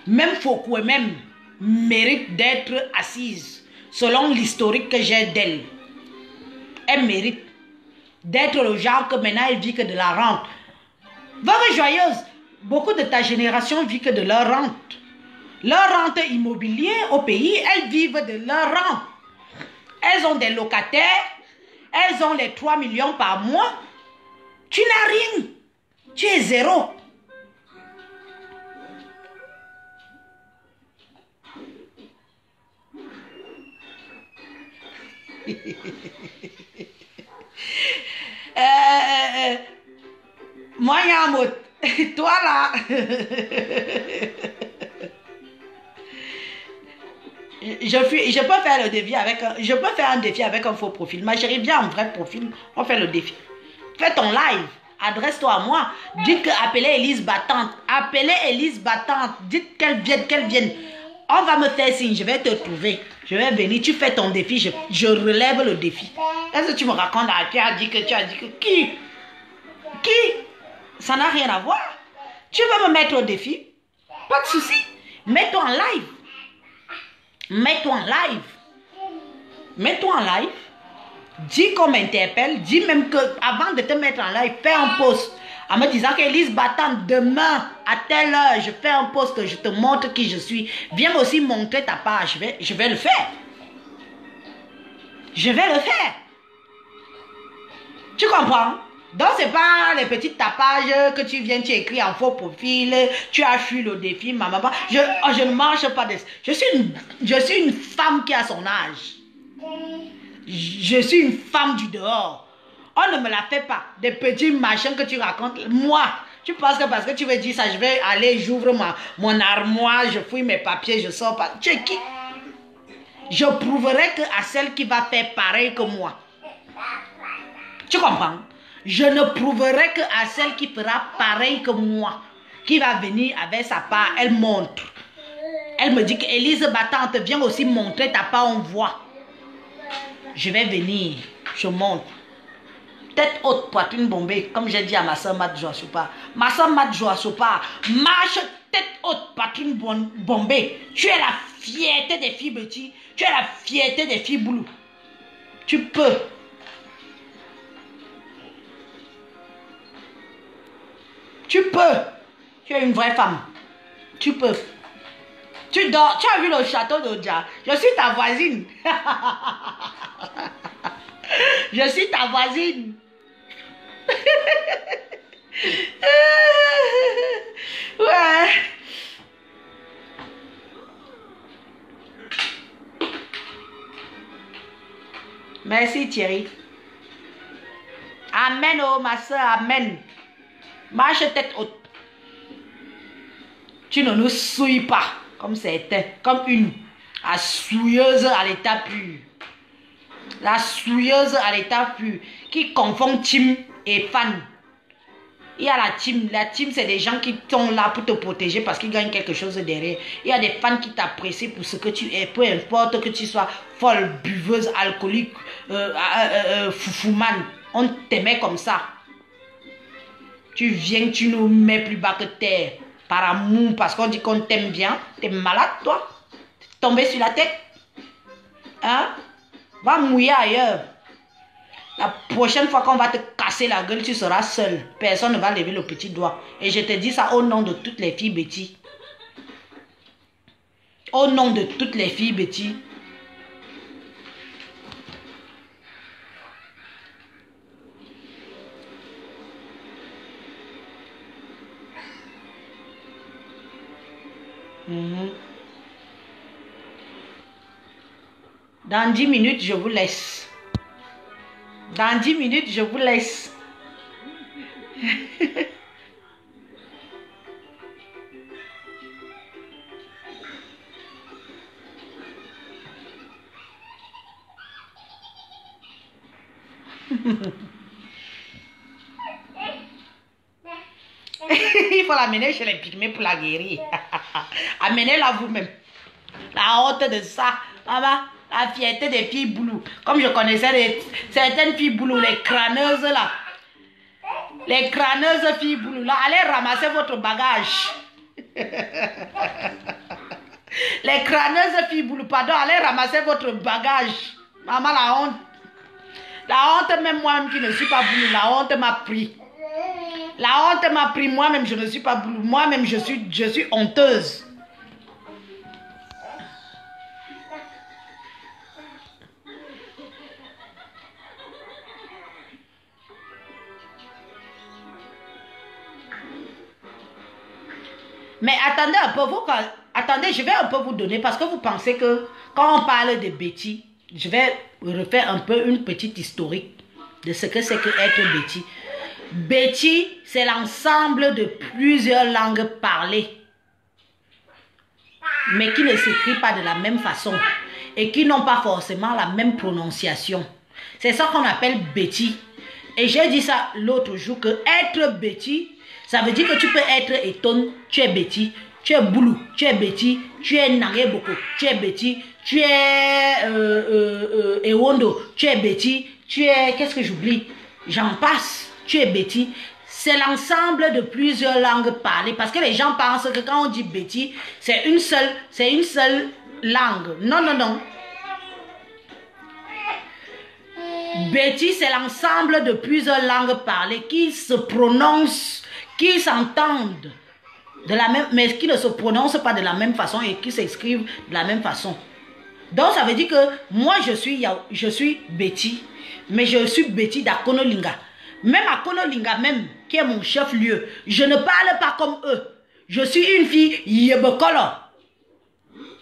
Même Foucault même mérite d'être assise selon l'historique que j'ai d'elle. Elle mérite d'être le genre que maintenant elle vit que de la rente. Veuve joyeuse, beaucoup de ta génération vit que de leur rente. Leur rente immobilière au pays, elles vivent de leur rente. Elles ont des locataires, elles ont les 3 millions par mois. Tu n'as rien. Tu es zéro. Moi, Yamot, toi là, je peux faire le défi avec je peux faire un défi avec un faux profil. Ma chérie, viens en vrai profil, on fait le défi. Fais ton live, adresse-toi à moi. Dites que appelez Élise Battante. Appelez Élise Battante. Dites qu'elle vienne. On va me faire signe, je vais te trouver. Je vais venir, tu fais ton défi, je relève le défi. Est-ce que tu me racontes, tu as dit que qui? Ça n'a rien à voir. Tu veux me mettre au défi? Pas de souci. Mets-toi en live. Dis qu'on m'interpelle. Dis même que avant de te mettre en live, fais un post en me disant qu'Élise Battante, demain à telle heure, je fais un post, je te montre qui je suis. Viens aussi montrer ta page. Je vais le faire. Je vais le faire. Tu comprends? Donc, ce n'est pas les petites tapages que tu viens, tu écris en faux profil, tu as fui le défi, maman. Je ne mange pas de... Je suis une femme qui a son âge. Je suis une femme du dehors. On ne me la fait pas. Des petits machins que tu racontes. Moi, tu penses que parce que tu veux dire ça, je vais aller, j'ouvre mon armoire, je fouille mes papiers, je sors pas. Tu es qui? Je prouverai que à celle qui va faire pareil que moi. Tu comprends? Je ne prouverai que à celle qui fera pareil que moi, qui va venir avec sa part, elle montre. Elle me dit qu'Élise Battante, viens aussi montrer ta part, on voit. Je vais venir, je montre. Tête haute, poitrine bombée, comme j'ai dit à ma soeur Mat Joasopa. Ma soeur Mat Joasopa, marche tête haute, poitrine bombée. Tu es la fierté des filles petits, tu es la fierté des filles boulou. Tu peux. Tu peux. Tu es une vraie femme. Tu peux. Tu dors. Tu as vu le château d'Odja. Je suis ta voisine. Je suis ta voisine. Ouais. Merci Thierry. Amen, oh ma soeur, amen. Marche tête haute. Tu ne nous souilles pas comme certains, comme une. La souilleuse à l'état pur. La souilleuse à l'état pur. Qui confond team et fan. Il y a la team. La team, c'est des gens qui sont là pour te protéger parce qu'ils gagnent quelque chose derrière. Il y a des fans qui t'apprécient pour ce que tu es. Peu importe que tu sois folle, buveuse, alcoolique, foufoumane. On t'aimait comme ça. Tu viens, tu nous mets plus bas que terre. Par amour, parce qu'on dit qu'on t'aime bien. T'es malade, toi? Tombé sur la tête? Hein? Va mouiller ailleurs. La prochaine fois qu'on va te casser la gueule, tu seras seul. Personne ne va lever le petit doigt. Et je te dis ça au nom de toutes les filles Betty. Au nom de toutes les filles Betty. Dans 10 minutes, je vous laisse. Dans 10 minutes, je vous laisse. Il faut l'amener chez les pygmées pour la guérir. Amenez-la vous-même. La honte de ça. Maman, la fierté des filles boulou. Comme je connaissais certaines filles boulou, les crâneuses là. Les crâneuses filles boulou là. Allez ramasser votre bagage. Les crâneuses filles boulou, pardon, allez ramasser votre bagage. Maman, la honte. La honte, même moi-même qui ne suis pas boulou, la honte m'a pris. La honte m'a pris, moi-même je ne suis pas boulou. Moi-même je suis honteuse. Mais attendez un peu, attendez, je vais un peu vous donner parce que vous pensez que quand on parle de Betty, je vais refaire un peu une petite historique de ce que c'est que être Betty. Betty, c'est l'ensemble de plusieurs langues parlées, mais qui ne s'écrivent pas de la même façon et qui n'ont pas forcément la même prononciation. C'est ça qu'on appelle Betty. Et j'ai dit ça l'autre jour que être Betty, ça veut dire que tu peux être Eton, tu es Betty, tu es Boulou, tu es Betty, tu es Nangeboko, tu es Betty, tu es Ewondo, tu es Betty, tu es, qu'est-ce que j'oublie? J'en passe, tu es Betty. C'est l'ensemble de plusieurs langues parlées parce que les gens pensent que quand on dit Betty, c'est une seule langue. Non, non, non. Betty, c'est l'ensemble de plusieurs langues parlées qui se prononcent, qui s'entendent de la même, mais qui ne se prononcent pas de la même façon et qui s'écrivent de la même façon. Donc ça veut dire que moi je suis Betty, mais je suis Betty d'Akonolinga. Même Akonolinga même, qui est mon chef-lieu, je ne parle pas comme eux. Je suis une fille Yebekolo.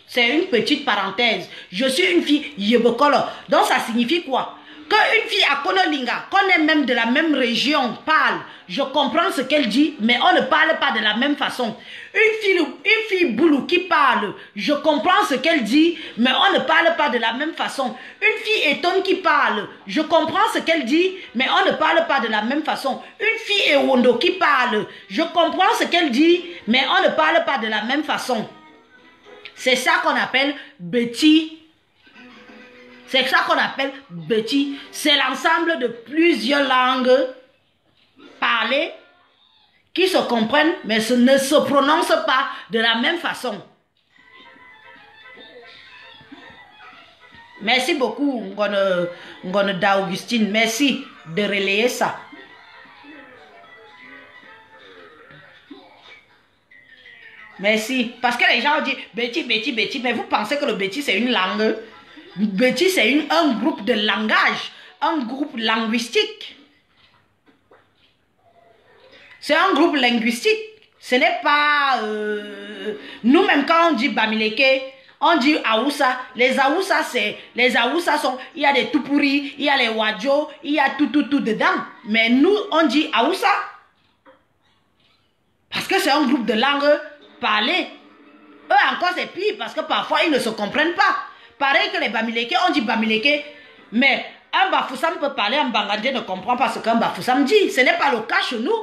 C'est une petite parenthèse. Je suis une fille Yebekolo. Donc ça signifie quoi? Qu'une fille à Konolinga, qu'on est même de la même région, parle, je comprends ce qu'elle dit, mais on ne parle pas de la même façon. Une fille boulou qui parle, je comprends ce qu'elle dit, mais on ne parle pas de la même façon. Une fille étonne qui parle, je comprends ce qu'elle dit, mais on ne parle pas de la même façon. Une fille ewondo qui parle, je comprends ce qu'elle dit, mais on ne parle pas de la même façon. C'est ça qu'on appelle Betty. C'est ça qu'on appelle Betty. C'est l'ensemble de plusieurs langues parlées qui se comprennent, mais ne se prononcent pas de la même façon. Merci beaucoup, Ngone d'Augustine. Merci de relayer ça. Merci. Parce que les gens disent Betty, Betty, Betty, mais vous pensez que le Betty c'est une langue? Betty, c'est un groupe de langage, un groupe linguistique. C'est un groupe linguistique. Ce n'est pas... Nous-mêmes, quand on dit Bamileke, on dit Aoussa. Les Aoussa, sont... Il y a des Tupuri, il y a les Wadjo, il y a tout dedans. Mais nous, on dit Aoussa. Parce que c'est un groupe de langues parlées. Eux encore, c'est pire parce que parfois, ils ne se comprennent pas. Pareil que les Bamileke, on dit Bamileke, mais un Bafoussam peut parler, un Bangandé ne comprend pas ce qu'un Bafoussam dit. Ce n'est pas le cas chez nous.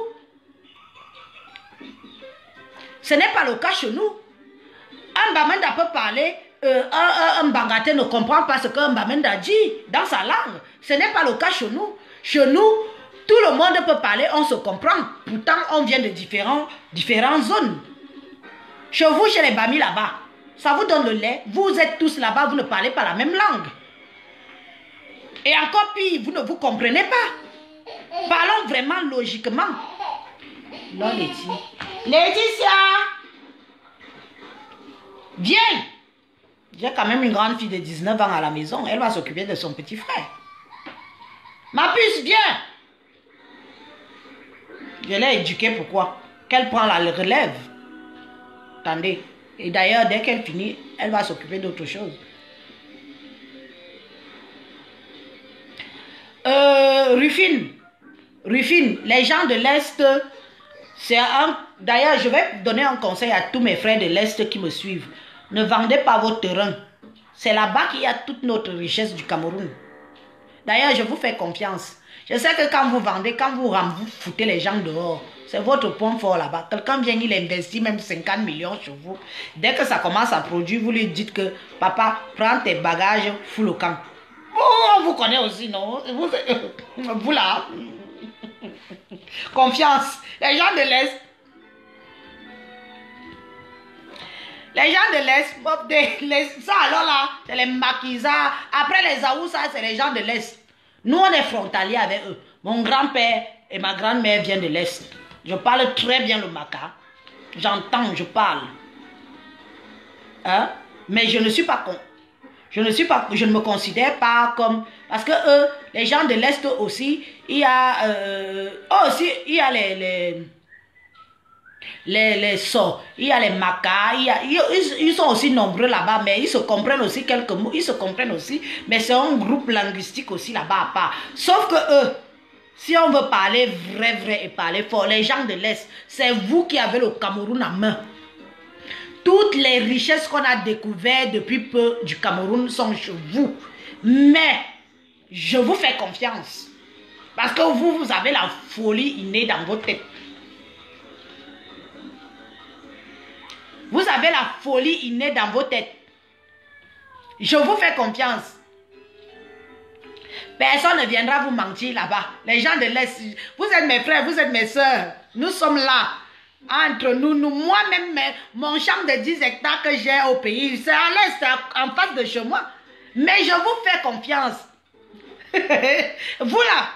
Ce n'est pas le cas chez nous. Un Bamenda peut parler, un Bangandé ne comprend pas ce qu'un Bamenda dit dans sa langue. Ce n'est pas le cas chez nous. Chez nous, tout le monde peut parler, on se comprend. Pourtant, on vient de différentes zones. Chez vous, chez les Bami là-bas, ça vous donne le lait. Vous êtes tous là-bas, vous ne parlez pas la même langue. Et encore pire, vous ne vous comprenez pas. Parlons vraiment logiquement. Non, Laetitia, viens. J'ai quand même une grande fille de 19 ans à la maison. Elle va s'occuper de son petit frère. Ma puce, viens. Je l'ai éduquée, pourquoi? Qu'elle prend la relève. Attendez. Et d'ailleurs, dès qu'elle finit, elle va s'occuper d'autre chose. Rufine, les gens de l'Est, c'est un... D'ailleurs, je vais donner un conseil à tous mes frères de l'Est qui me suivent. Ne vendez pas vos terrains. C'est là-bas qu'il y a toute notre richesse du Cameroun. D'ailleurs, je vous fais confiance. Je sais que quand vous vendez, quand vous foutez les gens dehors, c'est votre point fort là-bas. Quelqu'un vient, il investit même 50 millions sur vous. Dès que ça commence à produire, vous lui dites que papa, prends tes bagages, fous le camp. Oh, on vous connaît aussi, non? Vous là. Confiance. Les gens de l'Est. Les gens de l'Est, ça alors là, c'est les maquisards. Après les Aoussa, c'est les gens de l'Est. Nous, on est frontaliers avec eux. Mon grand-père et ma grand-mère viennent de l'Est. Je parle très bien le Maka. J'entends, je parle. Hein? Mais je ne suis pas con. Je ne me considère pas comme... Parce que eux, les gens de l'Est aussi, il y a... il y a les Sò, il y a les Makas, ils sont aussi nombreux là-bas, mais ils se comprennent aussi quelques mots, ils se comprennent aussi, mais c'est un groupe linguistique aussi là-bas à part. Sauf que eux, si on veut parler vrai et parler fort, les gens de l'Est, c'est vous qui avez le Cameroun en main. Toutes les richesses qu'on a découvertes depuis peu du Cameroun sont chez vous. Mais je vous fais confiance. Parce que vous avez la folie innée dans votre tête. Vous avez la folie innée dans vos têtes. Je vous fais confiance. Personne ne viendra vous mentir là-bas. Les gens de l'Est, vous êtes mes frères, vous êtes mes soeurs. Nous sommes là. Entre nous, moi-même, mon champ de 10 hectares que j'ai au pays, c'est à l'Est, en face de chez moi. Mais je vous fais confiance. Vous là,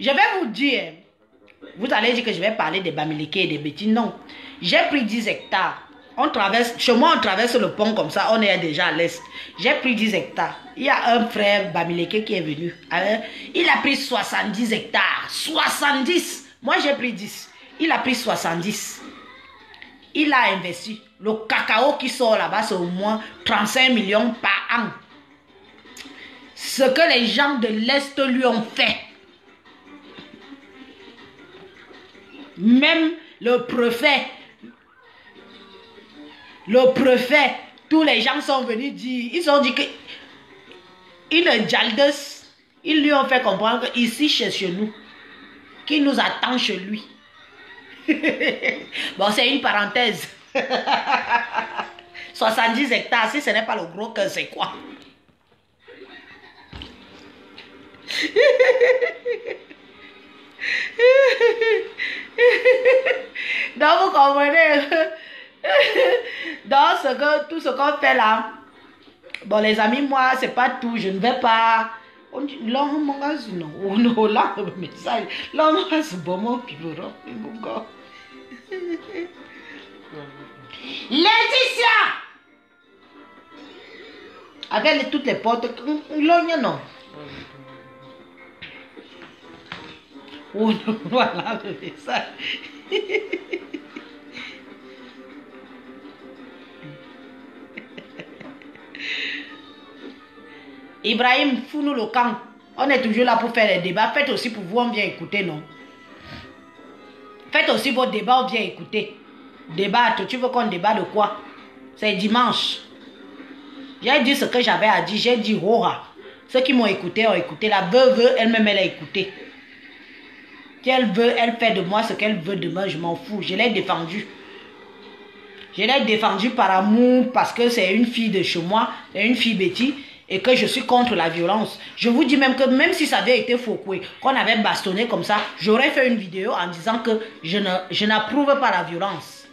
je vais vous dire, vous allez dire que je vais parler des Bamileke et des bêtises. Non, j'ai pris 10 hectares. Chez moi, on traverse le pont comme ça, on est déjà à l'Est. J'ai pris 10 hectares. Il y a un frère Bamileke qui est venu. Il a pris 70 hectares. 70. Moi, j'ai pris 10. Il a pris 70. Il a investi. Le cacao qui sort là-bas, c'est au moins 35 millions par an. Ce que les gens de l'Est lui ont fait. Même le préfet, tous les gens sont venus dire, ils ont dit que ils lui ont fait comprendre qu'ici, chez nous, qu'il nous attend chez lui. Bon, c'est une parenthèse. 70 hectares, si ce n'est pas le gros cœur, c'est quoi? Donc, vous comprenez? Donc, tout ce qu'on fait là, bon, les amis, moi, c'est pas tout. Je ne vais pas. On dit, là, mon gars, non. On a là, le message. Là, mon gars, c'est bon, mon pivot. Laetitia! Avec toutes les portes, là, non. Oh, voilà le message. Ibrahim, fous-nous le camp. On est toujours là pour faire les débats. Faites aussi pour vous, on vient écouter, non? Faites aussi vos débats, on vient écouter. Débattre, tu veux qu'on débat de quoi? C'est dimanche. J'ai dit ce que j'avais à dire, j'ai dit Rora. Ceux qui m'ont écouté ont écouté. La veuve, elle-même, elle a écouté. Si elle veut, elle fait de moi ce qu'elle veut de moi, je m'en fous. Je l'ai défendue. Je l'ai défendue par amour, parce que c'est une fille de chez moi, c'est une fille Betty, et que je suis contre la violence. Je vous dis même que même si ça avait été Foucault, qu'on avait bastonné comme ça, j'aurais fait une vidéo en disant que je n'approuve pas la violence.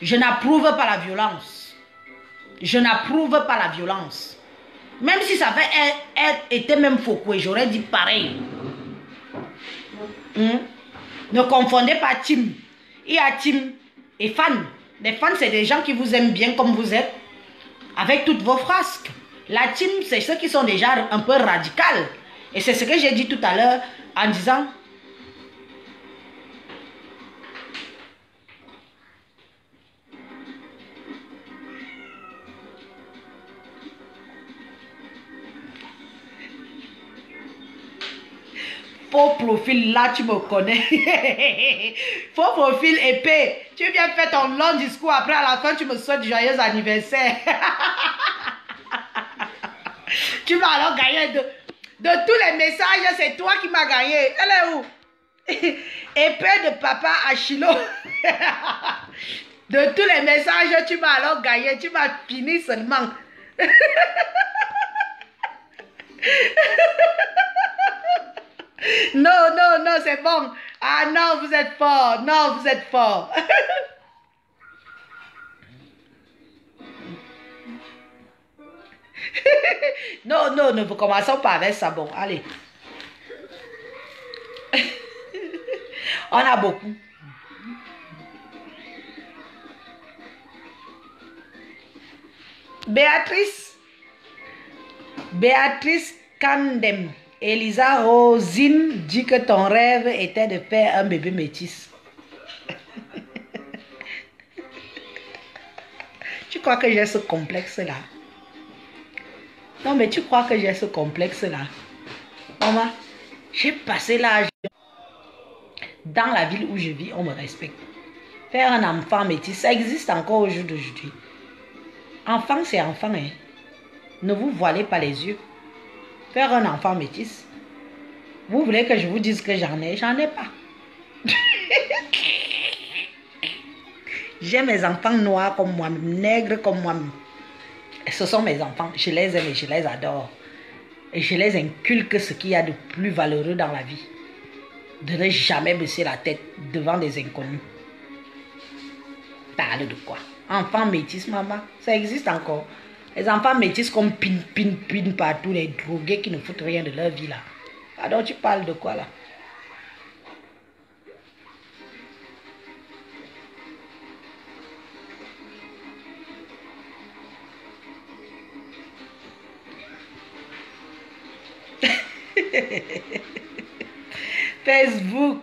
Je n'approuve pas la violence. Je n'approuve pas la violence. Même si ça avait été même Foucault, j'aurais dit pareil. Ne confondez pas Tim. Il y a Tim et fan. Les fans, c'est des gens qui vous aiment bien comme vous êtes, avec toutes vos frasques. La team, c'est ceux qui sont déjà un peu radicaux. Et c'est ce que j'ai dit tout à l'heure en disant... Faux profil, là, tu me connais. Faux profil épais. Tu viens faire ton long discours, après à la fin, tu me souhaites joyeux anniversaire. Tu m'as alors gagné de tous les messages, c'est toi qui m'as gagné. Elle est où? Épée de papa Achilo. De tous les messages, tu m'as alors gagné. Tu m'as fini seulement. Non, non, non, c'est bon. Ah non, vous êtes fort. Non, vous êtes fort. Non, non, ne commençons pas avec ça. Bon, allez. On a beaucoup. Béatrice Kandem. Elisa Rosine dit que ton rêve était de faire un bébé métis. Tu crois que j'ai ce complexe-là? Non, mais tu crois que j'ai ce complexe-là? Maman, j'ai passé l'âge. Dans la ville où je vis, on me respecte. Faire un enfant métis, ça existe encore au jour d'aujourd'hui. Enfant, c'est enfant, hein. Ne vous voilez pas les yeux. Faire un enfant métis. Vous voulez que je vous dise que j'en ai? J'en ai pas. J'ai mes enfants noirs comme moi, nègres comme moi. Ce sont mes enfants. Je les aime et je les adore. Et je les inculque ce qu'il y a de plus valeureux dans la vie. De ne jamais baisser la tête devant des inconnus. Parle de quoi? Enfants métis, maman, ça existe encore. Les enfants métis comme pin partout, les drogués qui ne foutent rien de leur vie là. Alors tu parles de quoi là? Facebook,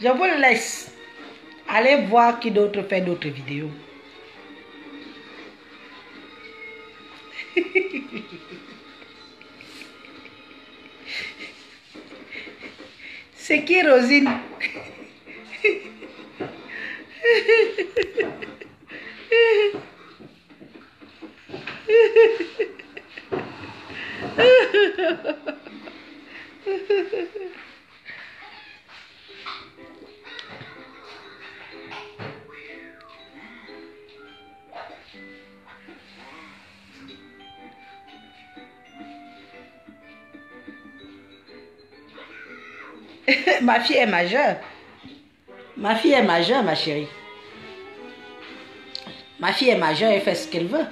je vous laisse. Allez voir qui d'autre fait d'autres vidéos. C'est qui Rosine? Ma fille est majeure. Ma fille est majeure, ma chérie. Ma fille est majeure, elle fait ce qu'elle veut.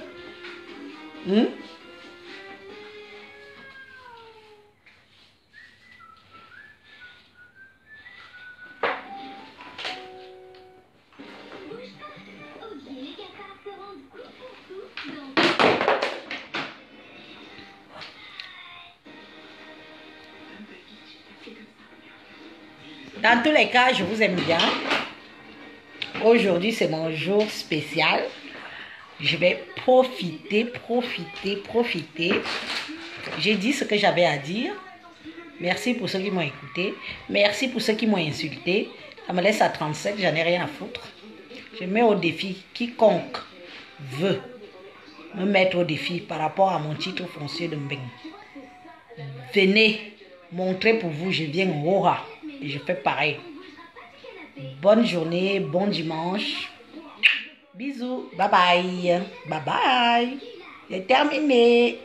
Dans tous les cas, je vous aime bien. Aujourd'hui, c'est mon jour spécial. Je vais profiter. J'ai dit ce que j'avais à dire. Merci pour ceux qui m'ont écouté. Merci pour ceux qui m'ont insulté. Ça me laisse à 37, j'en ai rien à foutre. Je mets au défi quiconque veut me mettre au défi par rapport à mon titre foncier de Mbeng. Venez montrer pour vous, je viens au Hora. Et je fais pareil. Bonne journée, bon dimanche. Bisous. Bye bye. Bye bye. C'est terminé.